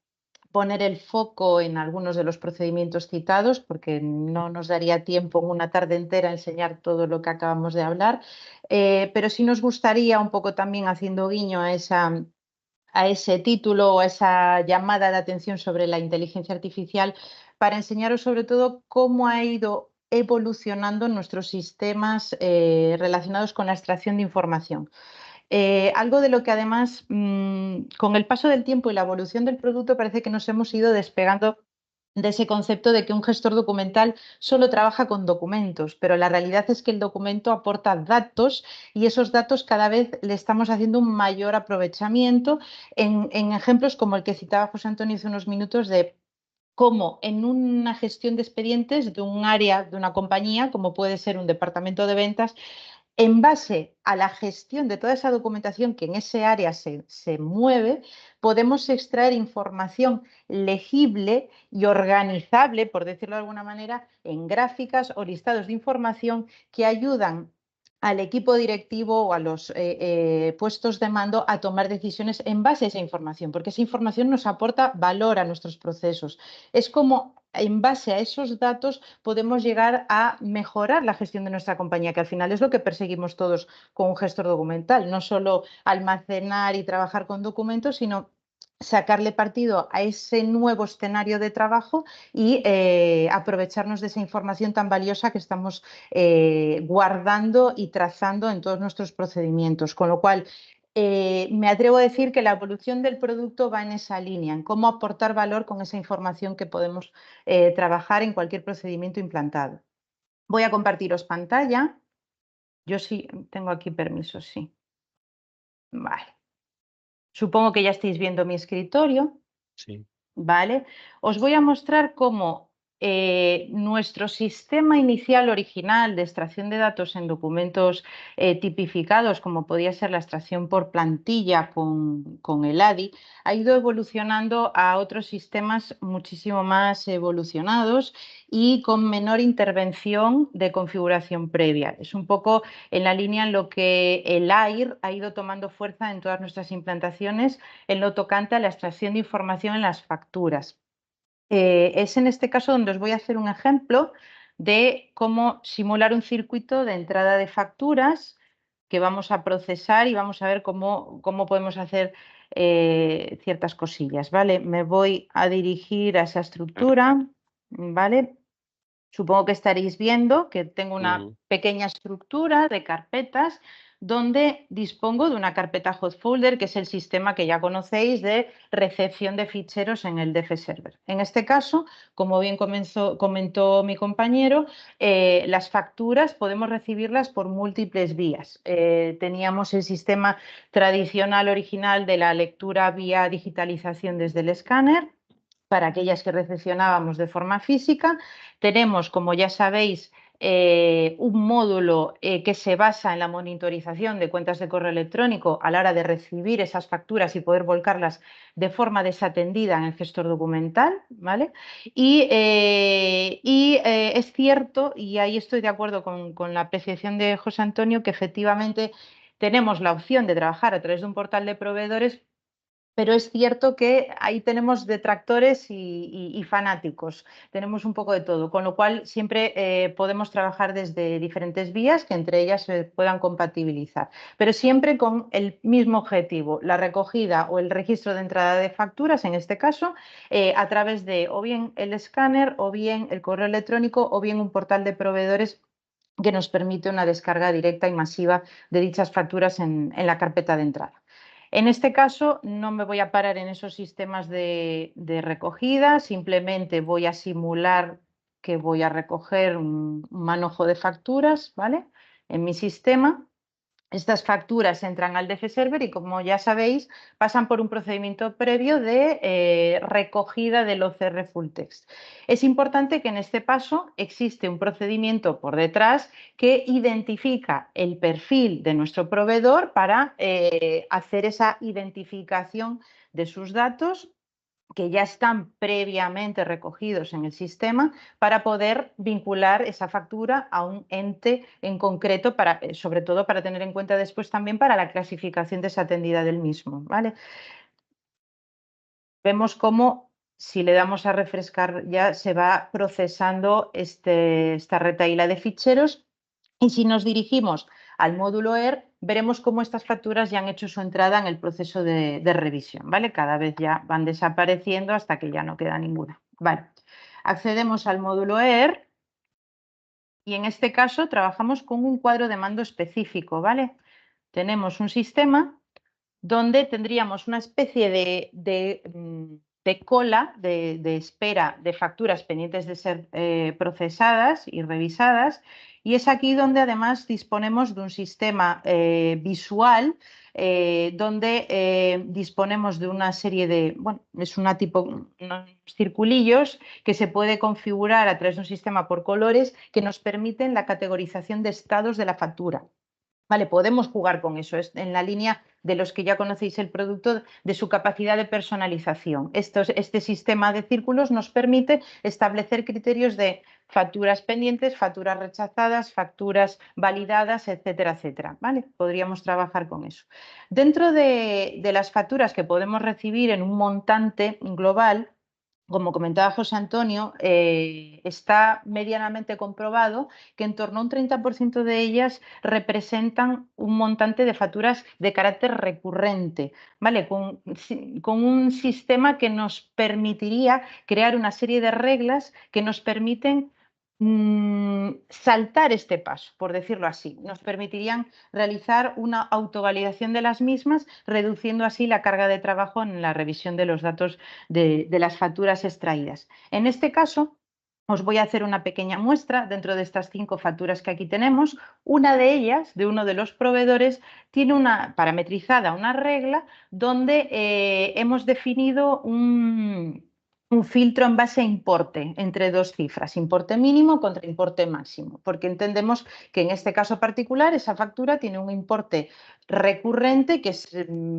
poner el foco en algunos de los procedimientos citados, porque no nos daría tiempo en una tarde entera enseñar todo lo que acabamos de hablar, pero sí nos gustaría, un poco también haciendo guiño a ese título o a esa llamada de atención sobre la inteligencia artificial, para enseñaros sobre todo cómo ha ido evolucionando nuestros sistemas relacionados con la extracción de información. Algo de lo que además, con el paso del tiempo y la evolución del producto, parece que nos hemos ido despegando de ese concepto de que un gestor documental solo trabaja con documentos, pero la realidad es que el documento aporta datos y esos datos cada vez le estamos haciendo un mayor aprovechamiento en ejemplos como el que citaba José Antonio hace unos minutos de cómo en una gestión de expedientes de un área de una compañía, como puede ser un departamento de ventas, en base a la gestión de toda esa documentación que en ese área se mueve, podemos extraer información legible y organizable, por decirlo de alguna manera, en gráficas o listados de información que ayudan al equipo directivo o a los puestos de mando a tomar decisiones en base a esa información, porque esa información nos aporta valor a nuestros procesos. Es como en base a esos datos podemos llegar a mejorar la gestión de nuestra compañía, que al final es lo que perseguimos todos con un gestor documental, no solo almacenar y trabajar con documentos, sino sacarle partido a ese nuevo escenario de trabajo y aprovecharnos de esa información tan valiosa que estamos guardando y trazando en todos nuestros procedimientos. Con lo cual, me atrevo a decir que la evolución del producto va en esa línea, en cómo aportar valor con esa información que podemos trabajar en cualquier procedimiento implantado. Voy a compartiros pantalla. Yo sí tengo aquí permiso, sí. Vale. Supongo que ya estáis viendo mi escritorio. Sí. Vale. Os voy a mostrar cómo nuestro sistema inicial original de extracción de datos en documentos tipificados, como podía ser la extracción por plantilla con el ADI, ha ido evolucionando a otros sistemas muchísimo más evolucionados y con menor intervención de configuración previa. Es un poco en la línea en lo que el AIR ha ido tomando fuerza en todas nuestras implantaciones en lo tocante a la extracción de información en las facturas. Es en este caso donde os voy a hacer un ejemplo de cómo simular un circuito de entrada de facturas que vamos a procesar y vamos a ver cómo podemos hacer ciertas cosillas, ¿vale? Me voy a dirigir a esa estructura, ¿vale? Supongo que estaréis viendo que tengo una pequeña estructura de carpetas donde dispongo de una carpeta hot folder, que es el sistema que ya conocéis de recepción de ficheros en el DF Server. En este caso, como bien comentó mi compañero, las facturas podemos recibirlas por múltiples vías. Teníamos el sistema tradicional original de la lectura vía digitalización desde el escáner, para aquellas que recepcionábamos de forma física. Tenemos, como ya sabéis, un módulo que se basa en la monitorización de cuentas de correo electrónico a la hora de recibir esas facturas y poder volcarlas de forma desatendida en el gestor documental, ¿vale? Y es cierto, y ahí estoy de acuerdo con la apreciación de José Antonio, que efectivamente tenemos la opción de trabajar a través de un portal de proveedores, pero es cierto que ahí tenemos detractores y fanáticos, tenemos un poco de todo, con lo cual siempre podemos trabajar desde diferentes vías que entre ellas se puedan compatibilizar, pero siempre con el mismo objetivo, la recogida o el registro de entrada de facturas, en este caso, a través de o bien el escáner, o bien el correo electrónico, o bien un portal de proveedores que nos permite una descarga directa y masiva de dichas facturas en la carpeta de entrada. En este caso no me voy a parar en esos sistemas de recogida, simplemente voy a simular que voy a recoger un manojo de facturas, ¿vale? En mi sistema. Estas facturas entran al DF Server y, como ya sabéis, pasan por un procedimiento previo de recogida del OCR Full Text. Es importante que en este paso existe un procedimiento por detrás que identifica el perfil de nuestro proveedor para hacer esa identificación de sus datos que ya están previamente recogidos en el sistema para poder vincular esa factura a un ente en concreto, sobre todo para tener en cuenta después también para la clasificación desatendida del mismo, ¿vale? Vemos cómo, si le damos a refrescar, ya se va procesando esta retahíla de ficheros, y si nos dirigimos al módulo ER, veremos cómo estas facturas ya han hecho su entrada en el proceso de revisión, ¿vale? Cada vez ya van desapareciendo hasta que ya no queda ninguna. Vale. Accedemos al módulo ER y en este caso trabajamos con un cuadro de mando específico, ¿vale? Tenemos un sistema donde tendríamos una especie de cola de espera de facturas pendientes de ser procesadas y revisadas, y es aquí donde además disponemos de un sistema visual donde disponemos de una serie de, bueno, es unos circulillos que se puede configurar a través de un sistema por colores que nos permiten la categorización de estados de la factura. Vale, podemos jugar con eso, es en la línea de los que ya conocéis el producto, de su capacidad de personalización. Este sistema de círculos nos permite establecer criterios de facturas pendientes, facturas rechazadas, facturas validadas, etcétera, etcétera. ¿Vale? Podríamos trabajar con eso. Dentro de las facturas que podemos recibir en un montante global, como comentaba José Antonio, está medianamente comprobado que en torno a un 30% de ellas representan un montante de facturas de carácter recurrente, ¿vale? Con un sistema que nos permitiría crear una serie de reglas que nos permiten saltar este paso, por decirlo así. Nos permitirían realizar una autovalidación de las mismas, reduciendo así la carga de trabajo en la revisión de los datos de las facturas extraídas. En este caso, os voy a hacer una pequeña muestra dentro de estas 5 facturas que aquí tenemos. Una de ellas, de uno de los proveedores, tiene una parametrizada una regla donde hemos definido un filtro en base a importe entre 2 cifras, importe mínimo contra importe máximo, porque entendemos que en este caso particular esa factura tiene un importe recurrente que es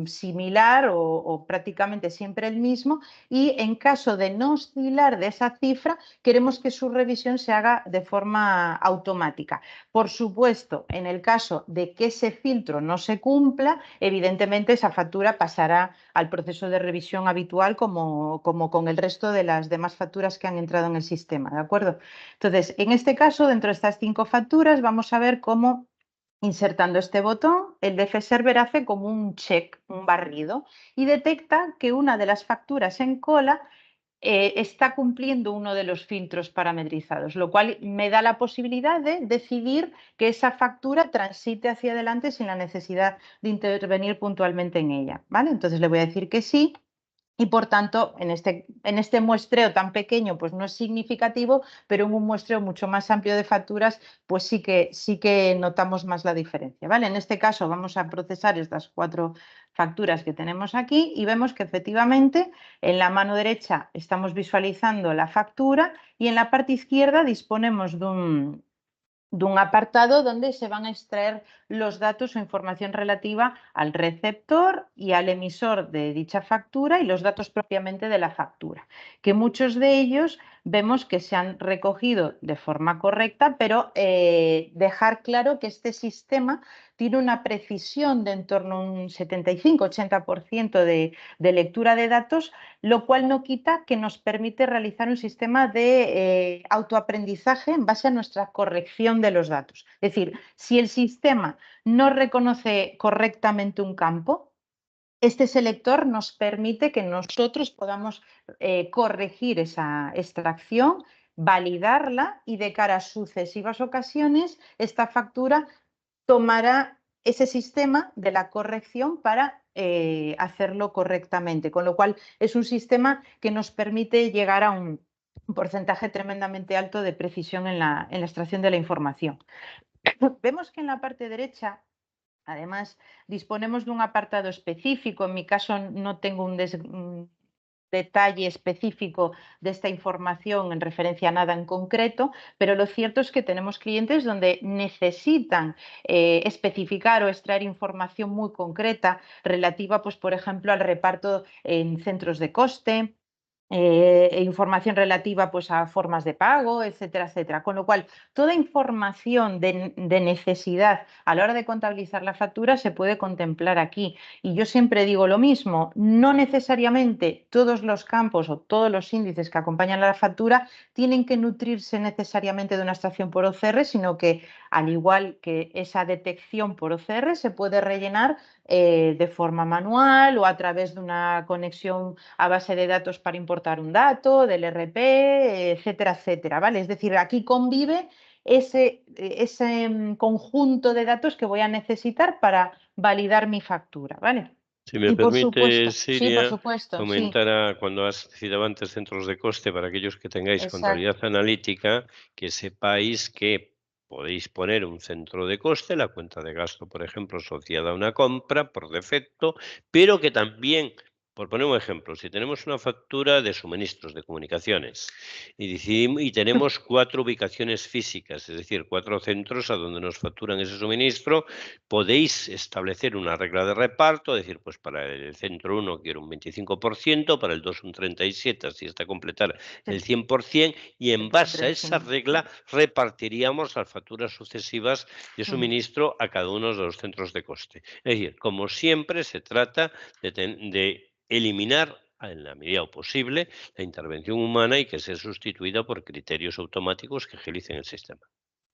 similar o prácticamente siempre el mismo, y en caso de no oscilar de esa cifra queremos que su revisión se haga de forma automática. Por supuesto, en el caso de que ese filtro no se cumpla, evidentemente esa factura pasará al proceso de revisión habitual como con el resto de las demás facturas que han entrado en el sistema, ¿de acuerdo? Entonces, en este caso, dentro de estas 5 facturas, vamos a ver cómo, insertando este botón, el DF Server hace como un check, un barrido, y detecta que una de las facturas en cola está cumpliendo uno de los filtros parametrizados, lo cual me da la posibilidad de decidir que esa factura transite hacia adelante sin la necesidad de intervenir puntualmente en ella, ¿vale? Entonces le voy a decir que sí. Y por tanto, en este muestreo tan pequeño, pues no es significativo, pero en un muestreo mucho más amplio de facturas, pues sí que notamos más la diferencia, ¿vale? En este caso vamos a procesar estas 4 facturas que tenemos aquí y vemos que efectivamente en la mano derecha estamos visualizando la factura y en la parte izquierda disponemos de un apartado donde se van a extraer los datos o información relativa al receptor y al emisor de dicha factura y los datos propiamente de la factura, que muchos de ellos vemos que se han recogido de forma correcta, pero dejar claro que este sistema tiene una precisión de en torno a un 75-80% de lectura de datos, lo cual no quita que nos permite realizar un sistema de autoaprendizaje en base a nuestra corrección de los datos. Es decir, si el sistema no reconoce correctamente un campo, este selector nos permite que nosotros podamos corregir esa extracción, validarla y de cara a sucesivas ocasiones esta factura tomará ese sistema de la corrección para hacerlo correctamente, con lo cual es un sistema que nos permite llegar a un porcentaje tremendamente alto de precisión en la extracción de la información. Vemos que en la parte derecha Además, disponemos de un apartado específico. En mi caso no tengo un detalle específico de esta información en referencia a nada en concreto, pero lo cierto es que tenemos clientes donde necesitan especificar o extraer información muy concreta relativa, pues, por ejemplo, al reparto en centros de coste, información relativa, pues, a formas de pago, etcétera, etcétera. Con lo cual, toda información de necesidad a la hora de contabilizar la factura se puede contemplar aquí. Y yo siempre digo lo mismo, no necesariamente todos los campos o todos los índices que acompañan a la factura tienen que nutrirse necesariamente de una extracción por OCR, sino que, al igual que esa detección por OCR, se puede rellenar de forma manual o a través de una conexión a base de datos para importar un dato, del RP, etcétera, etcétera, ¿vale? Es decir, aquí convive ese conjunto de datos que voy a necesitar para validar mi factura, ¿vale? Si me Y por permite, supuesto, sí, por Siria, supuesto, sí, comentar cuando has citado antes centros de coste, para aquellos que tengáis contabilidad exacto. analítica, que sepáis que podéis poner un centro de coste, la cuenta de gasto, por ejemplo, asociada a una compra por defecto, pero que también, por poner un ejemplo, si tenemos una factura de suministros de comunicaciones y tenemos 4 ubicaciones físicas, es decir, 4 centros a donde nos facturan ese suministro, podéis establecer una regla de reparto, decir, pues para el centro 1 quiero un 25%, para el 2 un 37%, así hasta completar el 100%, y en base a esa regla repartiríamos las facturas sucesivas de suministro a cada uno de los centros de coste. Es decir, como siempre, se trata de eliminar en la medida posible la intervención humana y que sea sustituida por criterios automáticos que agilicen el sistema.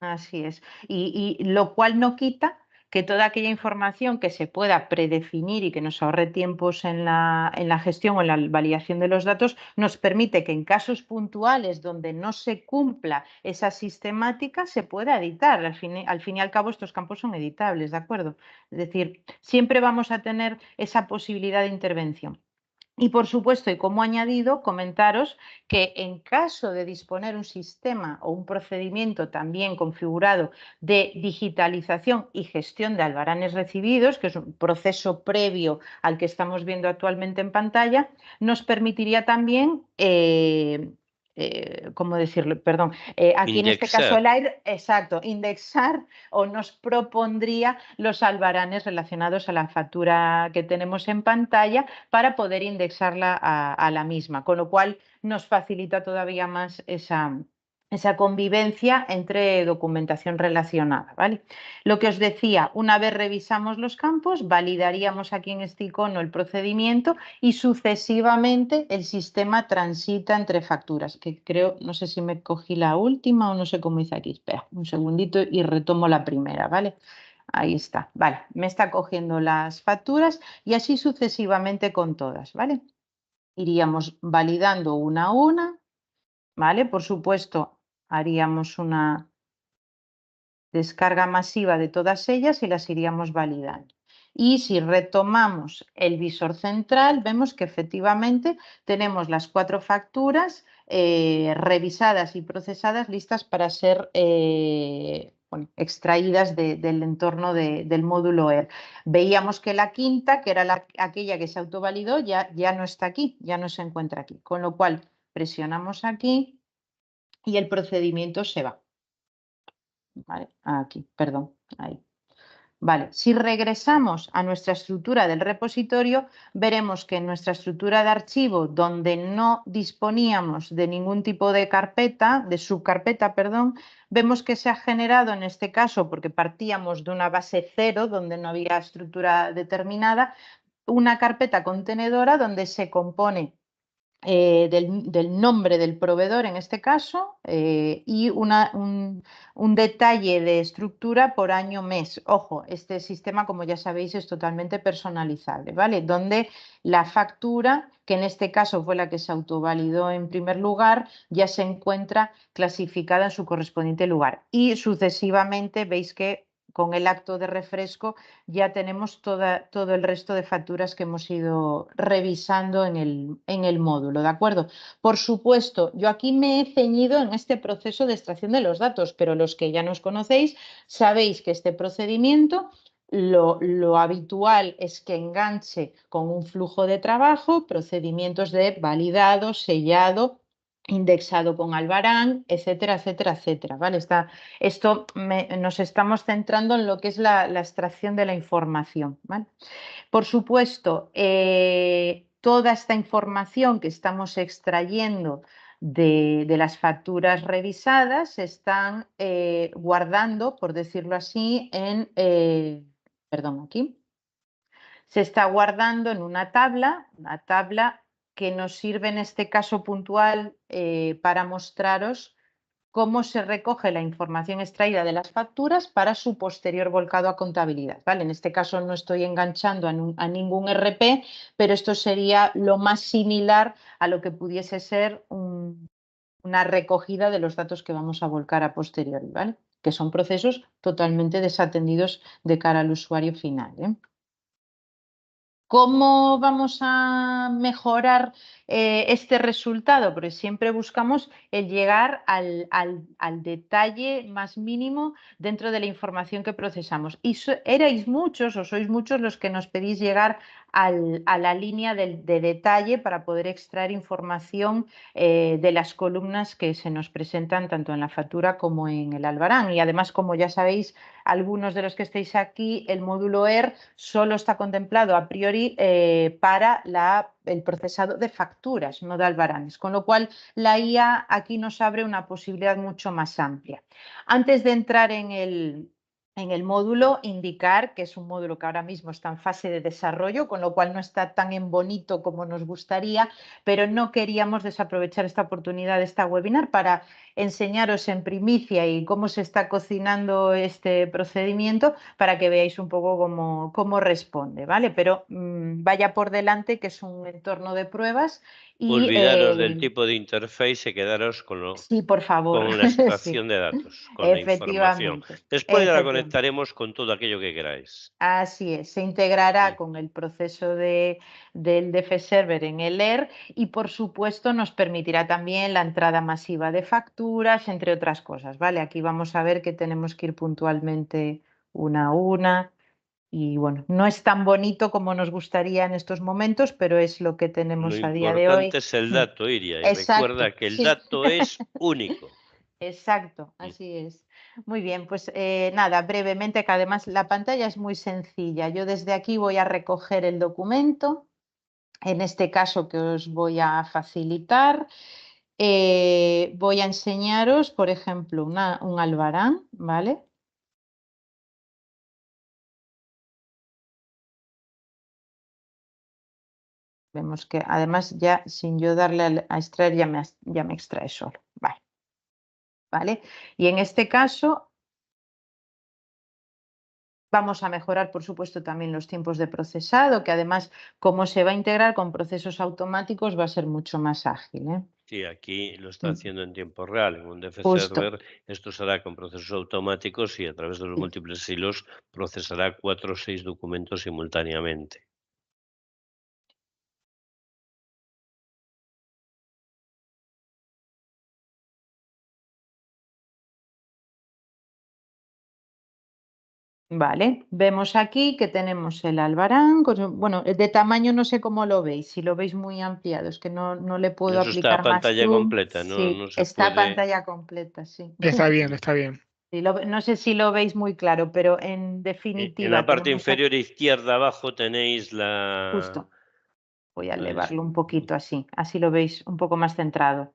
Así es. Y lo cual no quita que toda aquella información que se pueda predefinir y que nos ahorre tiempos en la gestión o en la validación de los datos, nos permite que en casos puntuales donde no se cumpla esa sistemática se pueda editar. Al fin y al cabo, estos campos son editables, ¿de acuerdo? Es decir, siempre vamos a tener esa posibilidad de intervención. Y por supuesto, y como añadido, comentaros que en caso de disponer un sistema o un procedimiento también configurado de digitalización y gestión de albaranes recibidos, que es un proceso previo al que estamos viendo actualmente en pantalla, nos permitiría también, ¿cómo decirlo? Perdón, aquí en este caso el AIR, exacto, indexar o nos propondría los albaranes relacionados a la factura que tenemos en pantalla para poder indexarla a la misma, con lo cual nos facilita todavía más esa convivencia entre documentación relacionada, ¿vale? Lo que os decía, una vez revisamos los campos, validaríamos aquí en este icono el procedimiento y sucesivamente el sistema transita entre facturas, que creo, no sé si me cogí la última o no sé cómo hice aquí. Espera, un segundito y retomo la primera, ¿vale? Ahí está, vale, me está cogiendo las facturas y así sucesivamente con todas, ¿vale? Iríamos validando una a una, ¿vale? Por supuesto, haríamos una descarga masiva de todas ellas y las iríamos validando. Y si retomamos el visor central, vemos que efectivamente tenemos las 4 facturas revisadas y procesadas, listas para ser extraídas del entorno del módulo ER. Veíamos que la quinta, que era aquella que se autovalidó, ya no está aquí, ya no se encuentra aquí. Con lo cual, presionamos aquí y el procedimiento se va. Vale, aquí, perdón, ahí. Vale, si regresamos a nuestra estructura del repositorio, veremos que en nuestra estructura de archivo, donde no disponíamos de ningún tipo de carpeta, de subcarpeta, perdón, vemos que se ha generado en este caso, porque partíamos de una base 0, donde no había estructura determinada, una carpeta contenedora donde se compone del nombre del proveedor en este caso y un detalle de estructura por año mes. Ojo, este sistema, como ya sabéis, es totalmente personalizable, ¿vale? Donde la factura, que en este caso fue la que se autovalidó en primer lugar, ya se encuentra clasificada en su correspondiente lugar. Y sucesivamente veis que con el acto de refresco ya tenemos todo el resto de facturas que hemos ido revisando en el módulo, ¿de acuerdo? Por supuesto, yo aquí me he ceñido en este proceso de extracción de los datos, pero los que ya nos conocéis sabéis que este procedimiento lo habitual es que enganche con un flujo de trabajo, procedimientos de validado, sellado, indexado con Albarán, etcétera, etcétera, etcétera. ¿Vale? Nos estamos centrando en lo que es la extracción de la información. ¿Vale? Por supuesto, toda esta información que estamos extrayendo de las facturas revisadas se están guardando, por decirlo así, se está guardando en una tabla que nos sirve en este caso puntual para mostraros cómo se recoge la información extraída de las facturas para su posterior volcado a contabilidad. ¿Vale? En este caso no estoy enganchando a ningún RP, pero esto sería lo más similar a lo que pudiese ser una recogida de los datos que vamos a volcar a posteriori, ¿vale? Que son procesos totalmente desatendidos de cara al usuario final, ¿eh? ¿Cómo vamos a mejorar este resultado? Porque siempre buscamos el llegar al detalle más mínimo dentro de la información que procesamos. Y erais muchos o sois muchos los que nos pedís llegar a la línea de detalle para poder extraer información de las columnas que se nos presentan tanto en la factura como en el Albarán. Y además, como ya sabéis, algunos de los que estáis aquí, el módulo ER solo está contemplado a priori para el procesado de facturas, no de albaranes, con lo cual la IA aquí nos abre una posibilidad mucho más amplia. Antes de entrar en el módulo, indicar que es un módulo que ahora mismo está en fase de desarrollo, con lo cual no está tan en bonito como nos gustaría, pero no queríamos desaprovechar esta oportunidad de esta webinar para enseñaros en primicia y cómo se está cocinando este procedimiento para que veáis un poco cómo responde, ¿vale? Pero vaya por delante que es un entorno de pruebas y... Olvidaros del tipo de interface y quedaros sí, por favor. con la extracción Sí. de datos, con la información. Efectivamente. Después ya la conectaremos con todo aquello que queráis. Así es, se integrará con el proceso del DF Server en el ER y por supuesto nos permitirá también la entrada masiva de facturas, entre otras cosas, ¿vale? Aquí vamos a ver que tenemos que ir puntualmente una a una y bueno, no es tan bonito como nos gustaría en estos momentos, pero es lo que Lo tenemos a día de hoy. importante es el dato, Iria, y Exacto, recuerda que el sí. dato es único. Exacto, así es. Muy bien, pues nada, brevemente, que además la pantalla es muy sencilla. Yo desde aquí voy a recoger el documento, en este caso que os voy a facilitar. Voy a enseñaros, por ejemplo, un albarán, ¿vale? Vemos que además ya sin yo darle a extraer ya me extrae solo. ¿Vale? Y en este caso vamos a mejorar, por supuesto, también los tiempos de procesado, que además, como se va a integrar con procesos automáticos, va a ser mucho más ágil, ¿eh? Sí, aquí lo está haciendo en tiempo real. En un DF Justo. Server esto se hará con procesos automáticos y a través de los múltiples hilos procesará 4 o 6 documentos simultáneamente. Vale, vemos aquí que tenemos el albarán, bueno, de tamaño no sé cómo lo veis, si lo veis muy ampliado, es que no le puedo Eso está a aplicar más pantalla zoom. completa, Sí, no se está a puede. pantalla completa, sí. Está bien, está bien. Sí, no sé si lo veis muy claro, pero en En definitiva la parte tenemos aquí, inferior izquierda abajo tenéis la... justo, voy a la elevarlo un poquito así lo veis un poco más centrado.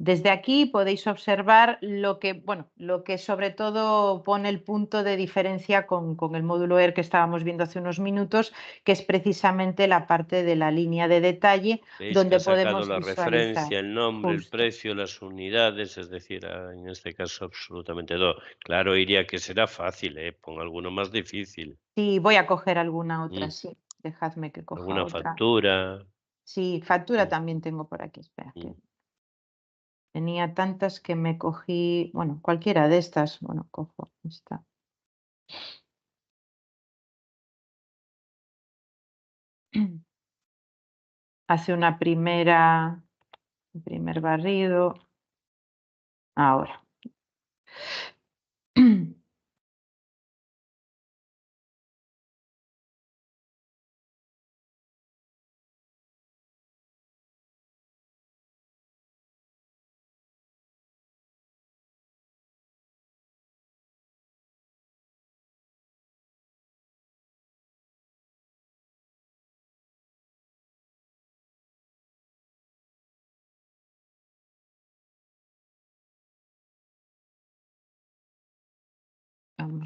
Desde aquí podéis observar lo que sobre todo pone el punto de diferencia con el módulo ER que estábamos viendo hace unos minutos, que es precisamente la parte de la línea de detalle, Veis donde que ha sacado podemos la visualizar. referencia, el nombre, el Justo. precio, las unidades, es decir, en este caso absolutamente todo. Claro, Iria, que será fácil, ponga alguno más difícil. Sí, voy a coger alguna otra, sí. Dejadme que coja Alguna otra. factura. Sí, factura también tengo por aquí, espera. Tenía tantas que me cogí, bueno, cualquiera de estas, bueno, cojo esta. Hace un primer barrido. Ahora.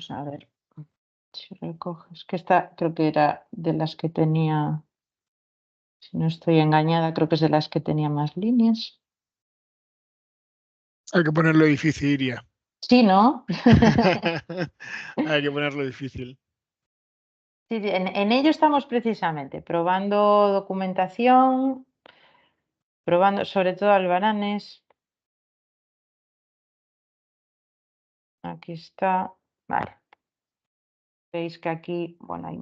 Vamos a ver. Si recoges, que esta creo que era de las que tenía, si no estoy engañada, creo que es de las que tenía más líneas. Hay que ponerlo difícil, Iria. Sí, ¿no? Hay que ponerlo difícil. Sí, en ello estamos precisamente, probando documentación, probando sobre todo albaranes. Aquí está, vale. Veis que aquí, bueno, hay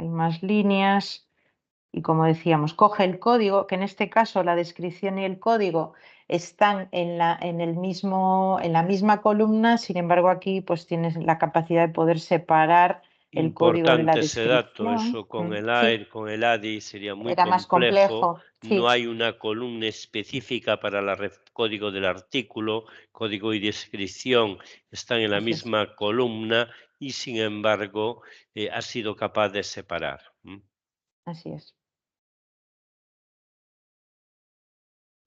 más líneas y como decíamos, coge el código, que en este caso la descripción y el código están en la misma columna, sin embargo aquí pues tienes la capacidad de poder separar el código de la Importante ese dato, descripción. eso con el Sí, AIR, con el ADI sería muy era más complejo. Sí, No hay una columna específica para código del artículo, código y descripción están en la así es. misma columna y sin embargo ha sido capaz de separar. Así es.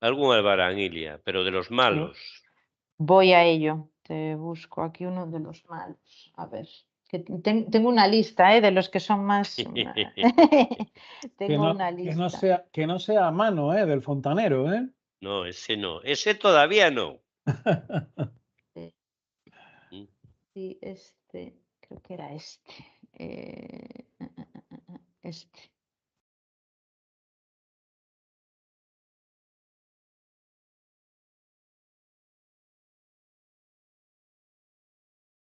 Algún albarán, Ilia, pero de los malos. Voy a ello. Te busco aquí uno de los malos. A ver, que tengo una lista de los que son más. Tengo una lista. Que no sea a mano, del fontanero, ¿eh? No, ese no. Ese todavía no. Sí, creo que era este. Este.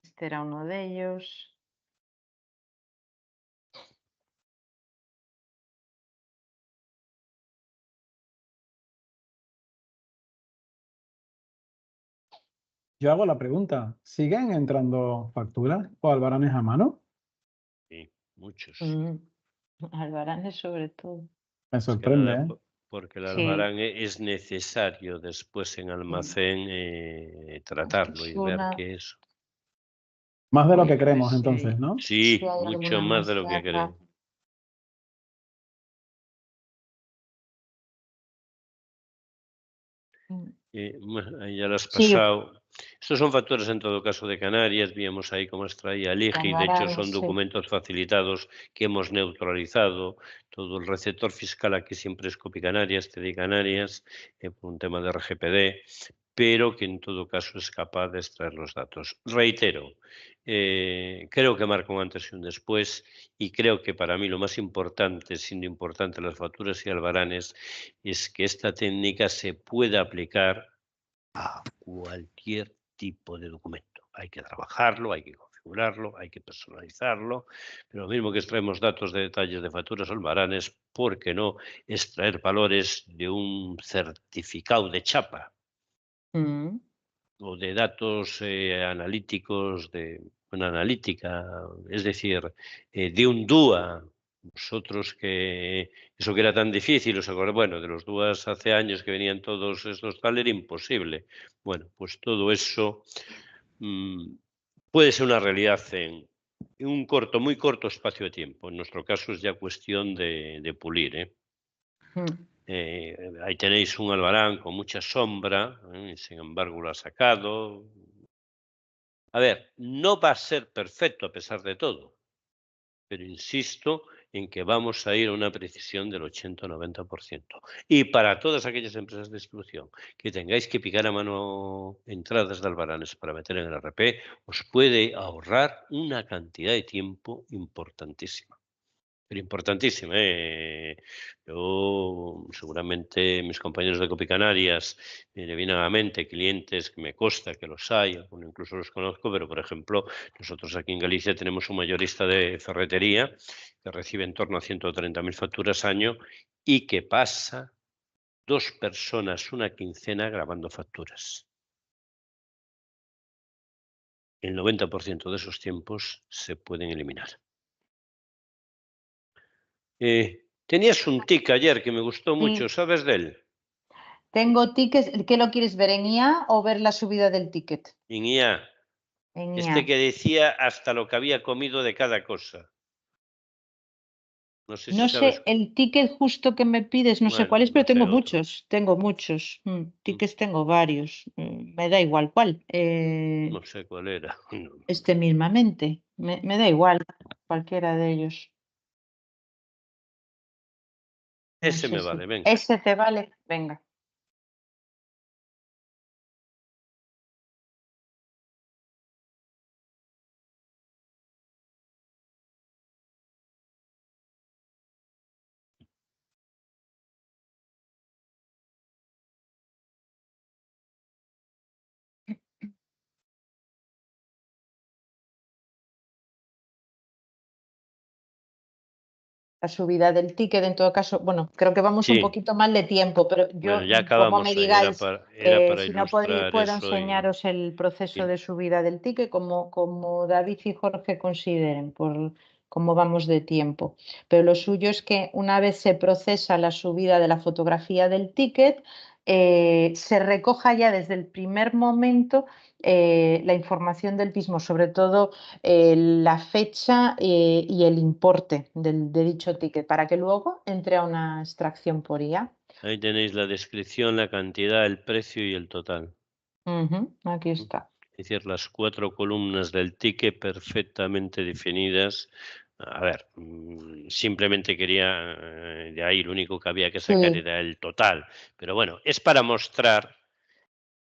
Este era uno de ellos. Yo hago la pregunta, ¿siguen entrando facturas o albaranes a mano? Sí, muchos. Albaranes sobre todo. Me sorprende, ¿eh? Porque el Sí. albarán es necesario después en almacén tratarlo y ver qué es. Más de lo que Voy a ver creemos si- entonces, ¿no? Sí, si hay mucho alguna más de lo que cerca. creo. Ahí ya lo has Sí, pasado. Estos son facturas en todo caso de Canarias. Vimos ahí cómo extraía el IGI. De hecho, son albaranes, sí. documentos facilitados que hemos neutralizado. Todo el receptor fiscal aquí siempre es Copi Canarias, TD Canarias, por un tema de RGPD, pero que en todo caso es capaz de extraer los datos. Reitero, creo que marca un antes y un después y creo que para mí lo más importante, siendo importante las facturas y albaranes, es que esta técnica se pueda aplicar a cualquier tipo de documento. Hay que trabajarlo, hay que configurarlo, hay que personalizarlo, pero lo mismo que extraemos datos de detalles de facturas o albaranes, ¿por qué no extraer valores de un certificado de chapa? O de datos analíticos de una analítica, es decir, de un DUA. Vosotros que eso que era tan difícil, os acordáis, bueno, de los DUAs hace años que venían todos estos tal, era imposible. Bueno, pues todo eso puede ser una realidad en un muy corto espacio de tiempo. En nuestro caso es ya cuestión de pulir, ahí tenéis un albarán con mucha sombra, y sin embargo lo ha sacado. A ver, no va a ser perfecto a pesar de todo, pero insisto en que vamos a ir a una precisión del 80 o 90%. Y para todas aquellas empresas de distribución que tengáis que picar a mano entradas de albaranes para meter en el RP, os puede ahorrar una cantidad de tiempo importantísima. Pero importantísima. Yo, seguramente mis compañeros de Copi Canarias me vienen a la mente clientes que me consta que los hay, algunos incluso los conozco, pero por ejemplo, nosotros aquí en Galicia tenemos un mayorista de ferretería que recibe en torno a 130.000 facturas año y que pasa 2 personas una quincena grabando facturas. El 90% de esos tiempos se pueden eliminar. Tenías un tic ayer que me gustó mucho, ¿sabes de él? Tengo tickets. ¿Qué lo quieres ver en IA o ver la subida del ticket? En IA. En Este IA. que decía hasta lo que había comido de cada cosa. No sé No si sabes. sé, el ticket justo que me pides, no sé Bueno, cuál es, pero no sé, tengo otro. muchos, tickets tengo varios, me da igual cuál, No sé cuál era. No. este mismamente, me da igual cualquiera de ellos. No Ese sé me si- vale, venga. Ese te vale, venga. La subida del ticket, en todo caso, bueno, creo que vamos un Sí. poquito mal de tiempo, pero yo, Bueno, ya como acabamos me ahí. Era digáis, para si no ilustrar puedo eso enseñaros el proceso y- de subida del ticket, como David y Jorge consideren, por cómo vamos de tiempo. Pero lo suyo es que una vez se procesa la subida de la fotografía del ticket, se recoja ya desde el primer momento la información del mismo, sobre todo la fecha y el importe de dicho ticket, para que luego entre a una extracción por IA. ahí tenéis la descripción, la cantidad, el precio y el total. Aquí está. Es decir, las 4 columnas del ticket perfectamente definidas. A ver, simplemente quería, de ahí lo único que había que sacar Sí. era el total. Pero bueno, es para mostrar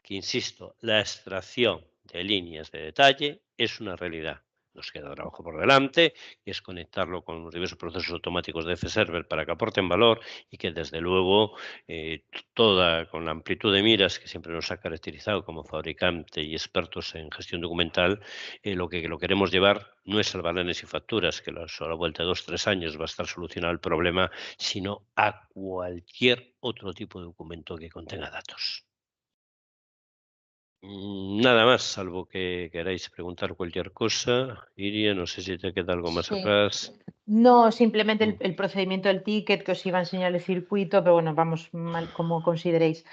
que, insisto, la extracción de líneas de detalle es una realidad. Nos queda trabajo por delante, que es conectarlo con los diversos procesos automáticos de F-Server para que aporten valor y que, desde luego, toda con la amplitud de miras que siempre nos ha caracterizado como fabricante y expertos en gestión documental, lo que lo queremos llevar no es a balones y facturas, que a la vuelta de 2 o 3 años va a estar solucionado el problema, sino a cualquier otro tipo de documento que contenga datos. Nada más, salvo que queráis preguntar cualquier cosa. Iria, no sé si te queda algo más Sí. atrás. No, simplemente el procedimiento del ticket, que os iba a enseñar el circuito, pero bueno, vamos mal como consideréis.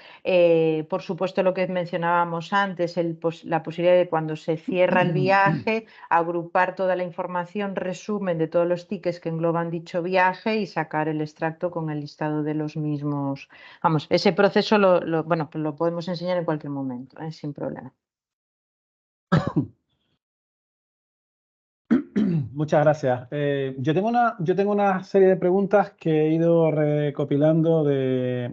Por supuesto, lo que mencionábamos antes, la posibilidad de, cuando se cierra el viaje, agrupar toda la información, resumen de todos los tickets que engloban dicho viaje y sacar el extracto con el listado de los mismos. Vamos, ese proceso bueno, pues lo podemos enseñar en cualquier momento, sin problema. Muchas gracias. Yo tengo una serie de preguntas que he ido recopilando de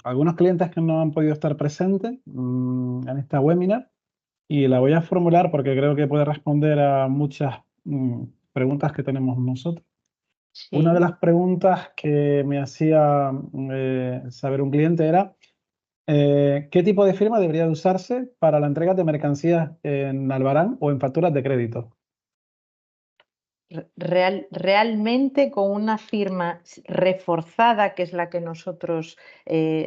algunos clientes que no han podido estar presentes en esta webinar, y la voy a formular porque creo que puede responder a muchas preguntas que tenemos nosotros. Sí. Una de las preguntas que me hacía saber un cliente era ¿qué tipo de firma debería de usarse para la entrega de mercancías en Albarán o en facturas de crédito? Realmente con una firma reforzada, que es la que nosotros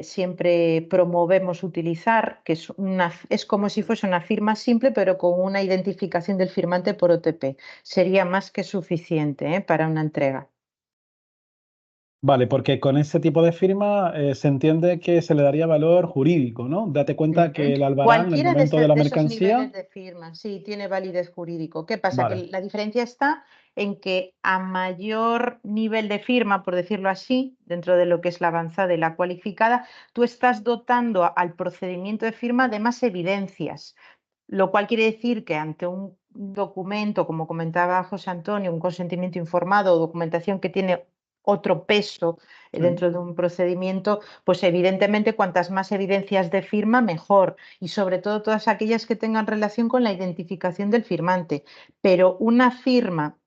siempre promovemos utilizar, que es como si fuese una firma simple, pero con una identificación del firmante por OTP. Sería más que suficiente para una entrega. Vale, porque con ese tipo de firma se entiende que se le daría valor jurídico, ¿no? Date cuenta que el Albarán, en el Cualquiera momento de la de esos mercancía... niveles de firma, sí, tiene validez jurídico. ¿Qué pasa? Que Vale. la diferencia está en que a mayor nivel de firma, por decirlo así, dentro de lo que es la avanzada y la cualificada, tú estás dotando al procedimiento de firma de más evidencias, lo cual quiere decir que ante un documento, como comentaba José Antonio, un consentimiento informado o documentación que tiene otro peso dentro de un procedimiento, pues evidentemente cuantas más evidencias de firma, mejor, y sobre todo todas aquellas que tengan relación con la identificación del firmante. Pero una firma,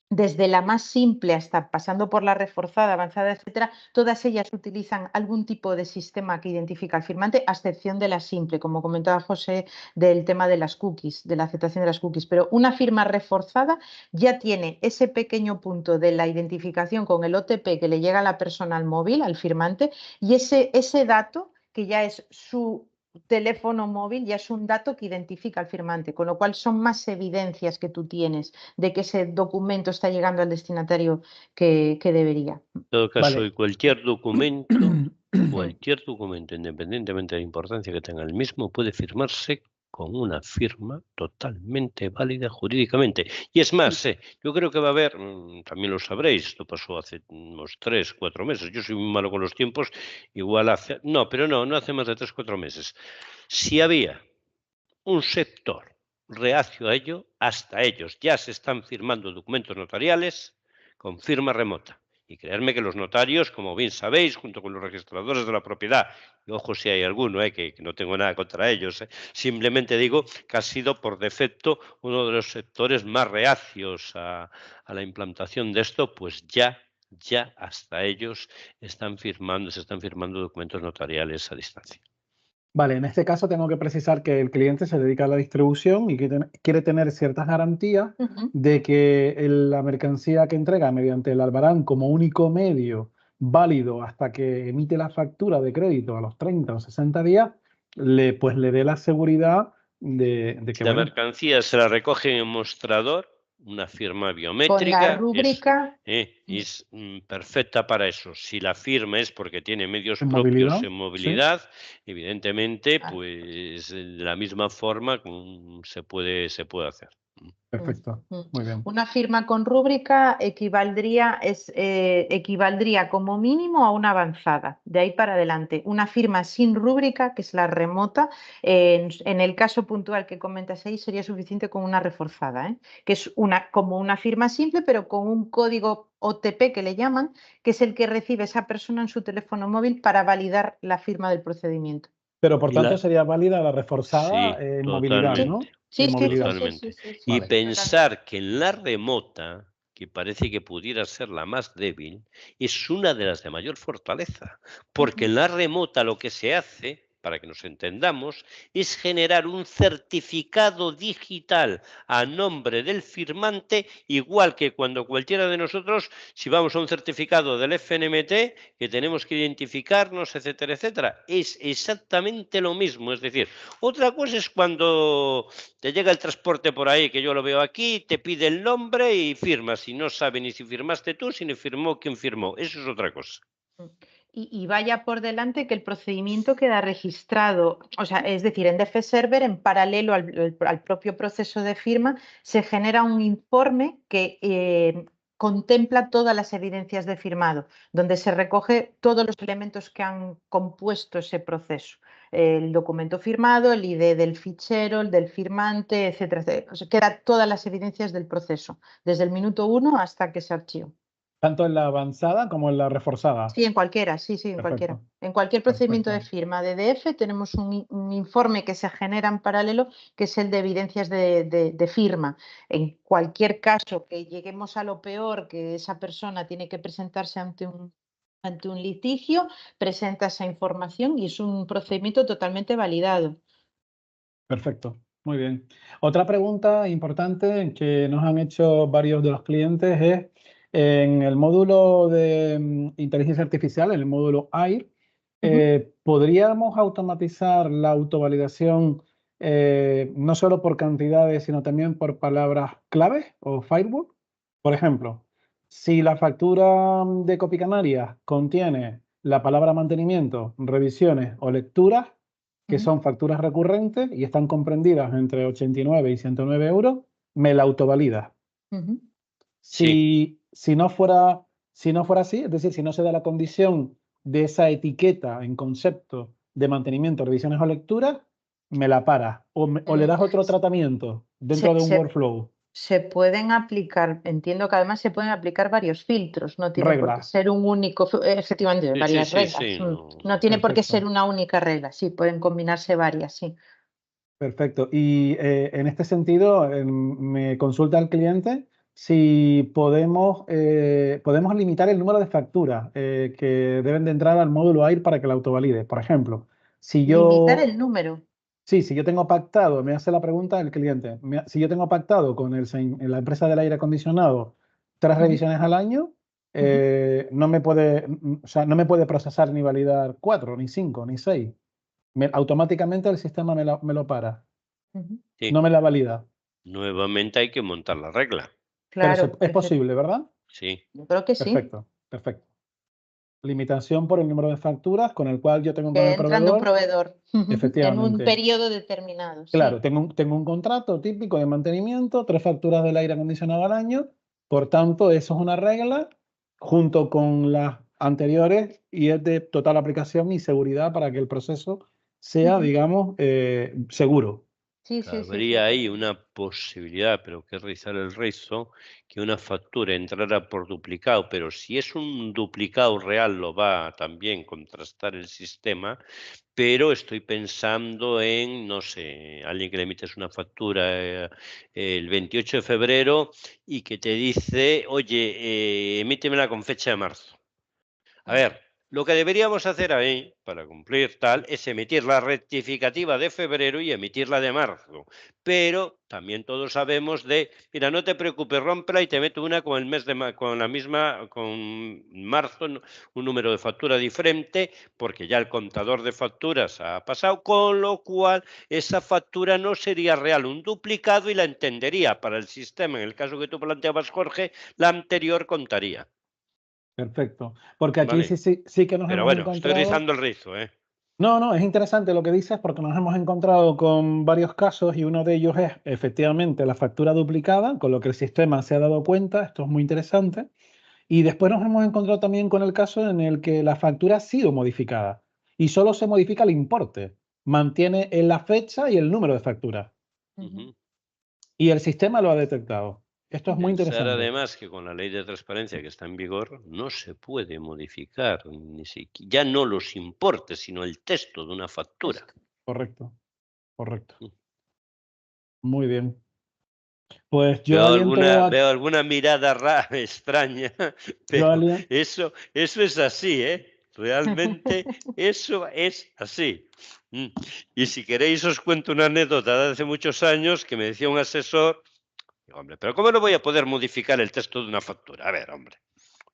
desde la más simple hasta pasando por la reforzada, avanzada, etcétera, todas ellas utilizan algún tipo de sistema que identifica al firmante, a excepción de la simple, como comentaba José, del tema de las cookies, de la aceptación de las cookies. Pero una firma reforzada ya tiene ese pequeño punto de la identificación con el OTP que le llega a la persona al móvil, al firmante, y ese dato, que ya es su teléfono móvil, ya es un dato que identifica al firmante, con lo cual son más evidencias que tú tienes de que ese documento está llegando al destinatario que debería. En todo caso, Vale. y cualquier documento, independientemente de la importancia que tenga el mismo, puede firmarse con una firma totalmente válida jurídicamente. Y es más, yo creo que va a haber, también lo sabréis, esto pasó hace unos 3, 4 meses, yo soy muy malo con los tiempos, igual hace, no hace más de 3, 4 meses. Si había un sector reacio a ello, hasta ellos ya se están firmando documentos notariales con firma remota. Y creedme que los notarios, como bien sabéis, junto con los registradores de la propiedad, y ojo si hay alguno, que no tengo nada contra ellos, simplemente digo que ha sido por defecto uno de los sectores más reacios a la implantación de esto, pues ya hasta ellos se están firmando documentos notariales a distancia. Vale, en este caso tengo que precisar que el cliente se dedica a la distribución y que quiere tener ciertas garantías de que la mercancía que entrega mediante el albarán como único medio válido hasta que emite la factura de crédito a los 30 o 60 días, le dé la seguridad de que... La mercancía se la recoge en el mostrador, una firma biométrica. Con la rúbrica. Es perfecta para eso. Si la firma es porque tiene medios ¿En propios movilidad? en movilidad, ¿Sí? evidentemente, pues de la misma forma se puede hacer. Perfecto, muy bien. Una firma con rúbrica equivaldría como mínimo a una avanzada, de ahí para adelante. Una firma sin rúbrica, que es la remota, en el caso puntual que comentas ahí, sería suficiente con una reforzada, que es como una firma simple, pero con un código OTP que le llaman, que es el que recibe esa persona en su teléfono móvil para validar la firma del procedimiento. Pero por tanto sería válida la reforzada en movilidad, ¿no? Sí, totalmente. Sí. Y pensar que en la remota, que parece que pudiera ser la más débil, es una de las de mayor fortaleza, porque en la remota lo que se hace, para que nos entendamos, es generar un certificado digital a nombre del firmante, igual que cuando cualquiera de nosotros, si vamos a un certificado del FNMT, que tenemos que identificarnos, etcétera, etcétera. Es exactamente lo mismo. Es decir, otra cosa es cuando te llega el transporte por ahí, que yo lo veo aquí, te pide el nombre y firmas, y no sabe ni si firmaste tú, si ni firmó quien firmó. Eso es otra cosa. Y vaya por delante que el procedimiento queda registrado, o sea, es decir, en DF Server, en paralelo al propio proceso de firma, se genera un informe que contempla todas las evidencias de firmado, donde se recoge todos los elementos que han compuesto ese proceso. El documento firmado, el ID del fichero, el del firmante, etcétera, etcétera. O sea, quedan todas las evidencias del proceso, desde el minuto 1 hasta que se archiva. Tanto en la avanzada como en la reforzada. Sí, en cualquiera, sí, en cualquiera. En cualquier procedimiento de firma de DF tenemos un informe que se genera en paralelo, que es el de evidencias de firma. En cualquier caso que lleguemos a lo peor, que esa persona tiene que presentarse ante un litigio, presenta esa información y es un procedimiento totalmente validado. Perfecto, muy bien. Otra pregunta importante que nos han hecho varios de los clientes es en el módulo de inteligencia artificial, en el módulo AIR, ¿podríamos automatizar la autovalidación no solo por cantidades, sino también por palabras clave o firewall? Por ejemplo, si la factura de Copy Canarias contiene la palabra mantenimiento, revisiones o lecturas, que son facturas recurrentes y están comprendidas entre 89 y 109 euros, me la autovalida. Si no fuera así, es decir, si no se da la condición de esa etiqueta en concepto de mantenimiento, revisiones o lecturas, me la para o le das otro tratamiento dentro de un workflow. Se pueden aplicar, entiendo que además se pueden aplicar varios filtros, no tiene por qué Reglas. ser un único, efectivamente, varias reglas. No tiene por qué ser una única regla, sí, pueden combinarse varias, sí. Perfecto. Y en este sentido, me consulta el cliente si podemos limitar el número de facturas que deben de entrar al módulo AIR para que la autovalide. Por ejemplo, si yo... Limitar el número. Sí, si yo tengo pactado, me hace la pregunta el cliente, si yo tengo pactado con la empresa del aire acondicionado 3 revisiones al año, no me puede procesar ni validar 4, ni 5, ni 6. Automáticamente el sistema me lo para. No me la valida. Nuevamente hay que montar la regla. Claro. Pero es posible, ¿verdad? Sí. Yo creo que sí. Perfecto. limitación por el número de facturas con el cual yo tengo con Que el entrando un proveedor. proveedor en un Efectivamente. periodo determinado. Sí. Claro, tengo un contrato típico de mantenimiento, 3 facturas del aire acondicionado al año, por tanto, eso es una regla junto con las anteriores y es de total aplicación y seguridad para que el proceso sea, digamos, seguro. Sí, sí, sí, Habría sí. ahí una posibilidad, pero que rizar el rizo, que una factura entrara por duplicado, pero si es un duplicado real lo va a también contrastar el sistema, pero estoy pensando en, no sé, alguien que le emites una factura el 28 de febrero y que te dice, oye, emítemela con fecha de marzo. A ver, lo que deberíamos hacer ahí, para cumplir tal, es emitir la rectificativa de febrero y emitir la de marzo. Pero también todos sabemos de, mira, no te preocupes, rómpela y te meto una con el mes de con la misma, con marzo, un número de factura diferente, porque ya el contador de facturas ha pasado, con lo cual esa factura no sería real, un duplicado y la entendería para el sistema. En el caso que tú planteabas, Jorge, la anterior contaría. Perfecto. Porque aquí Vale. sí que nos Pero hemos bueno, estoy encontrado. rizando el rizo, ¿eh? No, es interesante lo que dices porque nos hemos encontrado con varios casos y uno de ellos es efectivamente la factura duplicada, con lo que el sistema se ha dado cuenta, esto es muy interesante. Y después nos hemos encontrado también con el caso en el que la factura ha sido modificada y solo se modifica el importe, mantiene en la fecha y el número de factura Ujú. y el sistema lo ha detectado. Esto es muy Pensar interesante. además que con la ley de transparencia que está en vigor no se puede modificar ni siquiera, ya no los importes, sino el texto de una factura. Correcto, correcto. Mm. Muy bien. Pues yo aliento a... Veo alguna mirada extraña, Yo pero alien- eso es así, ¿eh? Realmente eso es así. Mm. Y si queréis os cuento una anécdota de hace muchos años que me decía un asesor. Digo, hombre, pero ¿cómo no voy a poder modificar el texto de una factura? A ver, hombre,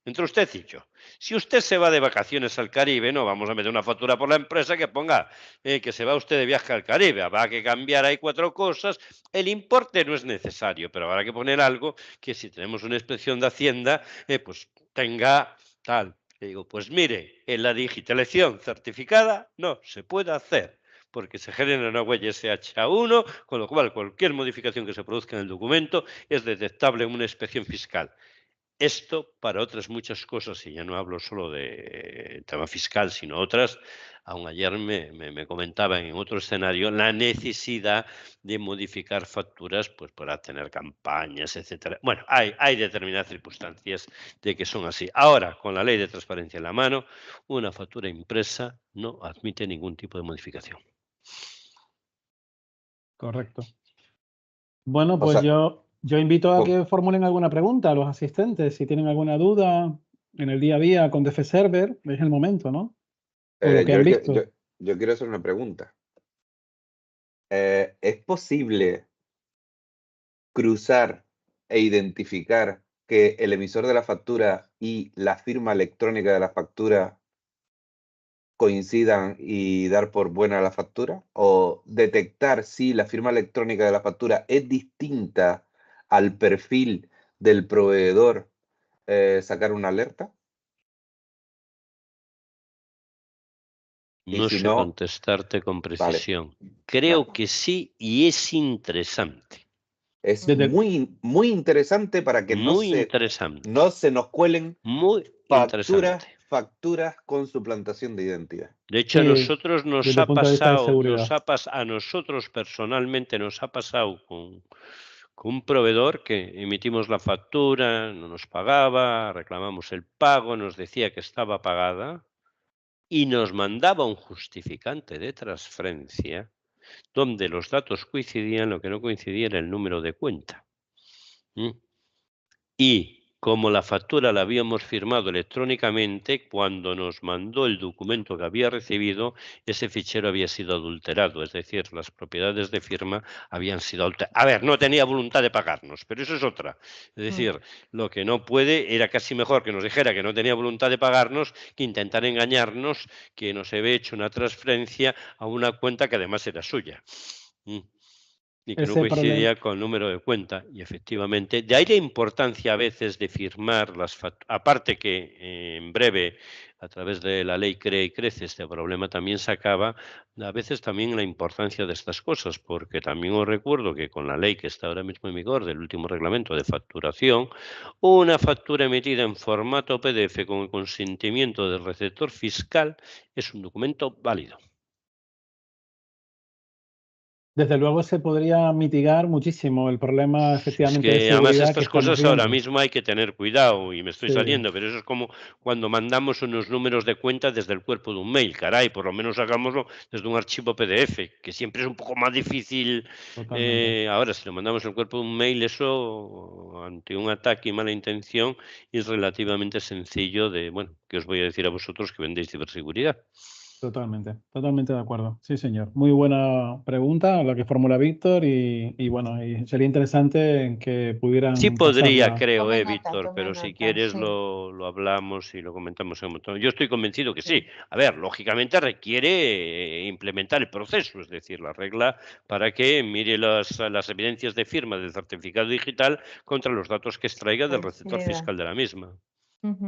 entre usted y yo, si usted se va de vacaciones al Caribe, no vamos a meter una factura por la empresa que ponga que se va usted de viaje al Caribe. Habrá que cambiar ahí 4 cosas. El importe no es necesario, pero habrá que poner algo que si tenemos una inspección de Hacienda, pues tenga tal. Le digo, pues mire, en la digitalización certificada no se puede hacer porque se genera una huella SH1, con lo cual cualquier modificación que se produzca en el documento es detectable en una inspección fiscal. Esto para otras muchas cosas, y ya no hablo solo de tema fiscal, sino otras, aún ayer me comentaban en otro escenario la necesidad de modificar facturas pues para tener campañas, etcétera. Bueno, hay determinadas circunstancias de que son así. Ahora, con la ley de transparencia en la mano, una factura impresa no admite ningún tipo de modificación. Correcto. Bueno, O pues sea, yo invito a co- que formulen alguna pregunta a los asistentes. Si tienen alguna duda en el día a día con DF Server, es el momento, ¿no? O lo que han visto. yo quiero hacer una pregunta. ¿Es posible cruzar e identificar que el emisor de la factura y la firma electrónica de la factura coincidan y dar por buena la factura? ¿O detectar si la firma electrónica de la factura es distinta al perfil del proveedor, sacar una alerta? Y No si sé no, contestarte con vale, precisión. vale. Creo que sí y es interesante. Es Desde- muy interesante para que Muy interesante. no se nos cuelen Muy interesante. facturas con suplantación de identidad. De hecho, a Sí, nosotros nos desde el ha punto de vista de pasado, seguridad. a nosotros personalmente nos ha pasado con un proveedor que emitimos la factura, no nos pagaba, reclamamos el pago, nos decía que estaba pagada y nos mandaba un justificante de transferencia donde los datos coincidían, lo que no coincidía era el número de cuenta. ¿Mm? Y como la factura la habíamos firmado electrónicamente, cuando nos mandó el documento que había recibido, ese fichero había sido adulterado, es decir, las propiedades de firma habían sido adulteradas. A ver, no tenía voluntad de pagarnos, pero eso es otra. Es decir, lo que no puede, era casi mejor que nos dijera que no tenía voluntad de pagarnos que intentar engañarnos que nos había hecho una transferencia a una cuenta que además era suya. Y que no ese coincidía con el número de cuenta. Y efectivamente, de ahí la importancia a veces de firmar las facturas. Aparte que en breve, a través de la ley CREE y CRECE, este problema también se acaba, a veces también la importancia de estas cosas, porque también os recuerdo que con la ley que está ahora mismo en vigor del último reglamento de facturación, una factura emitida en formato PDF con el consentimiento del receptor fiscal es un documento válido. Desde luego se podría mitigar muchísimo el problema, Es efectivamente, de que además seguridad que estas estamos cosas ahora viendo. mismo hay que tener cuidado y me estoy Sí, saliendo, pero eso es como cuando mandamos unos números de cuenta desde el cuerpo de un mail, caray, por lo menos hagámoslo desde un archivo PDF, que siempre es un poco más difícil. totalmente. Ahora, si lo mandamos al cuerpo de un mail, eso ante un ataque y mala intención es relativamente sencillo de, bueno, ¿qué os voy a decir a vosotros que vendéis ciberseguridad? Totalmente de acuerdo. Sí, señor. Muy buena pregunta la que formula Víctor y bueno, y sería interesante que Sí pudieran podría, pasarla. creo, Tome nota, Víctor, pero si sí. quieres lo hablamos y lo comentamos en un montón. Yo estoy convencido que sí. Sí. A ver, lógicamente requiere implementar el proceso, es decir, la regla para que mire las evidencias de firma del certificado digital contra los datos que extraiga del receptor Coincida. fiscal de la misma.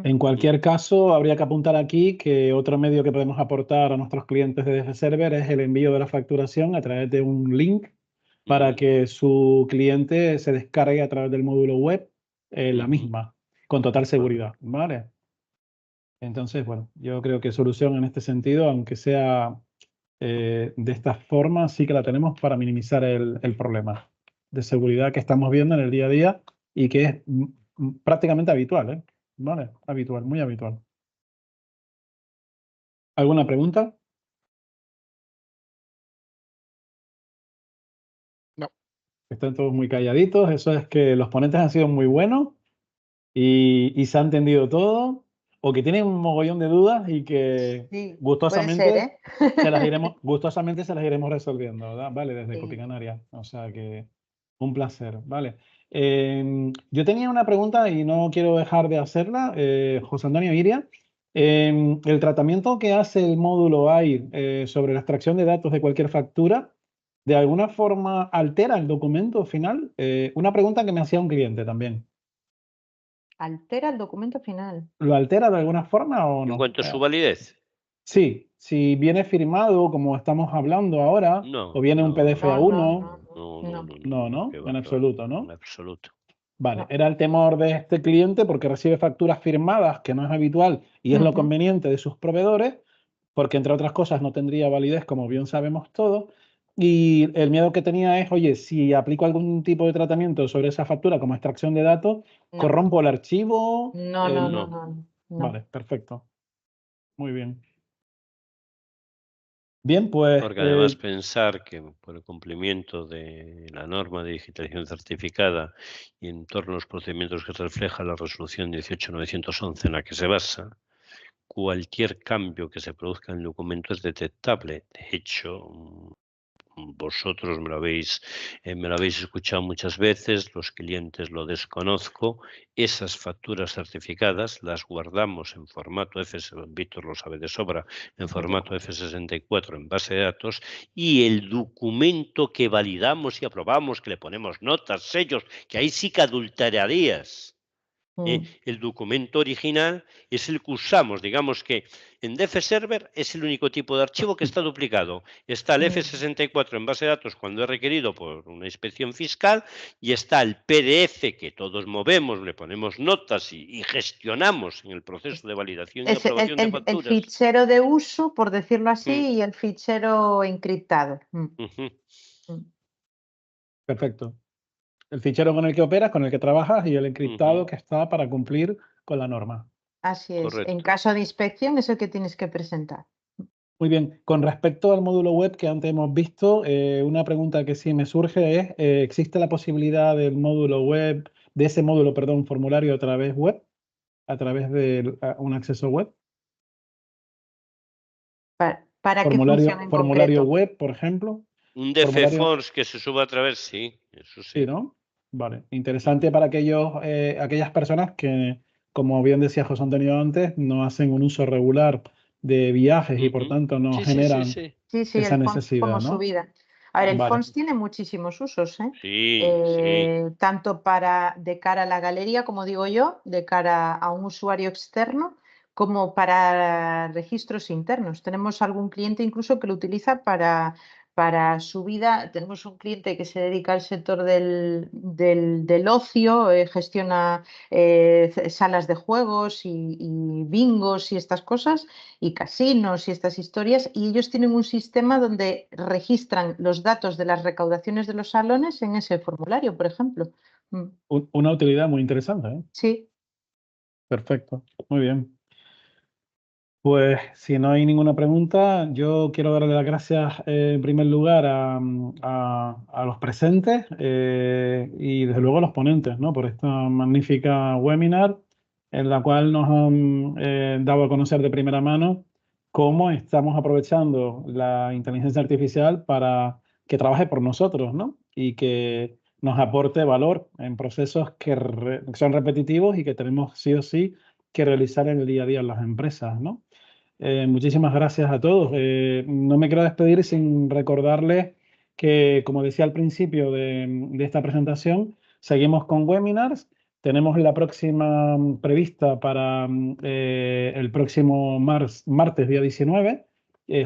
En cualquier caso, habría que apuntar aquí que otro medio que podemos aportar a nuestros clientes de DF Server es el envío de la facturación a través de un link para que su cliente se descargue a través del módulo web la misma, con total seguridad, ¿vale? Entonces, bueno, yo creo que solución en este sentido, aunque sea de esta forma, sí que la tenemos para minimizar el problema de seguridad que estamos viendo en el día a día y que es prácticamente habitual, ¿eh? ¿Vale? Habitual, muy habitual. ¿Alguna pregunta? No. Están todos muy calladitos. Eso es que los ponentes han sido muy buenos y se ha entendido todo, o que tienen un mogollón de dudas y que Sí, gustosamente puede ser, gustosamente se las iremos resolviendo, ¿verdad? Vale, desde Sí. Copicanaria. O sea que un placer, vale. Yo tenía una pregunta y no quiero dejar de hacerla, José Antonio Iria. El tratamiento que hace el módulo AIR sobre la extracción de datos de cualquier factura, ¿de alguna forma altera el documento final? Una pregunta que me hacía un cliente también. Altera el documento final. ¿Lo altera de alguna forma o En no? cuanto a su validez, Sí, si viene firmado como estamos hablando ahora, no, o viene un no, PDF No, A1, no, no, qué va, en qué va, absoluto, en ¿no? absoluto. Vale, No. era el temor de este cliente porque recibe facturas firmadas, que no es habitual y es lo conveniente de sus proveedores, porque entre otras cosas no tendría validez, como bien sabemos todos. Y el miedo que tenía es, oye, si aplico algún tipo de tratamiento sobre esa factura como extracción de datos, No. corrompo el archivo. No. Vale, perfecto. Muy bien. Bien, pues Porque además pensar que por el cumplimiento de la norma de digitalización certificada y en torno a los procedimientos que refleja la resolución 18.911 en la que se basa, cualquier cambio que se produzca en el documento es detectable. De hecho, vosotros me lo habéis escuchado muchas veces, los clientes lo desconozco, esas facturas certificadas las guardamos en formato Víctor lo sabe de sobra, en formato F64 en base de datos, y el documento que validamos y aprobamos, que le ponemos notas, sellos, que ahí sí que adulterarías. El documento original es el que usamos, digamos que en DF Server es el único tipo de archivo que está duplicado. Está el F64 en base de datos cuando es requerido por una inspección fiscal y está el PDF que todos movemos, le ponemos notas y gestionamos en el proceso de validación y Es aprobación de facturas. el fichero de uso, por decirlo así, y el fichero encriptado. perfecto. El fichero con el que operas, con el que trabajas y el encriptado que está para cumplir con la norma. Así es. Correcto. En caso de inspección es el que tienes que presentar. Muy bien. Con respecto al módulo web que antes hemos visto, una pregunta que sí me surge es, ¿existe la posibilidad del módulo web, de ese módulo, perdón, formulario a través web? ¿A través de un acceso web? ¿Para qué funciona en formulario concreto? web, por ejemplo. Un DF-Force que se suba a través, sí, eso sí. Sí, ¿no? Vale. Interesante para aquellas personas que, como bien decía José Antonio antes, no hacen un uso regular de viajes y por tanto no generan Sí, esa el necesidad, como ¿no? subida. A ver, el Vale. Fonts tiene muchísimos usos, ¿eh? Sí. Tanto de cara a la galería, como digo yo, de cara a un usuario externo, como para registros internos. Tenemos algún cliente incluso que lo utiliza para subida. Tenemos un cliente que se dedica al sector del ocio, gestiona salas de juegos y bingos y estas cosas, y casinos y estas historias, y ellos tienen un sistema donde registran los datos de las recaudaciones de los salones en ese formulario, por ejemplo. Una utilidad muy interesante, ¿eh? Sí. Perfecto, muy bien. Pues si no hay ninguna pregunta, yo quiero darle las gracias en primer lugar a los presentes y desde luego a los ponentes, ¿no? Por esta magnífica webinar en la cual nos han dado a conocer de primera mano cómo estamos aprovechando la inteligencia artificial para que trabaje por nosotros, ¿no? Y que nos aporte valor en procesos que son repetitivos y que tenemos sí o sí que realizar en el día a día en las empresas, ¿no? Muchísimas gracias a todos. No me quiero despedir sin recordarles que, como decía al principio de esta presentación, seguimos con webinars. Tenemos la próxima prevista para el próximo martes, día 19.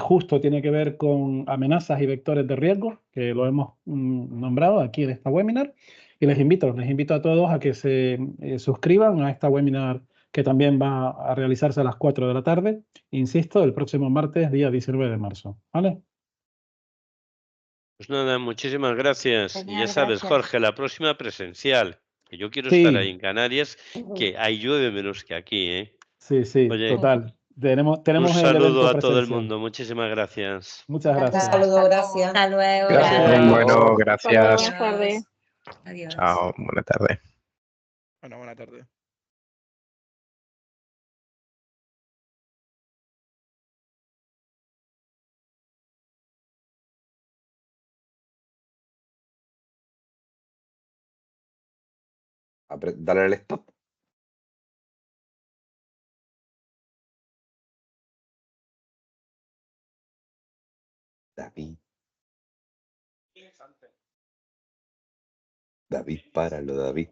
Justo tiene que ver con amenazas y vectores de riesgo, que lo hemos nombrado aquí en esta webinar. Y les invito a todos a que se suscriban a esta webinar que también va a realizarse a las 4 de la tarde. Insisto, el próximo martes, día 19 de marzo. ¿Vale? Pues nada, muchísimas gracias. Y Genial, ya sabes, gracias. Jorge, la próxima presencial, que yo quiero Sí. estar ahí en Canarias, que ahí llueve menos que aquí, ¿eh? Sí, Oye, total. Tenemos un el saludo evento a todo el presencial. mundo. Muchísimas gracias. Muchas Encantada. gracias. Un saludo, gracias. Hasta luego. Gracias. Bueno, Hasta gracias. luego, buenas tardes. Adiós. Chao, buena tarde. Bueno, buena tarde. Dale al stop. David. David, páralo, David.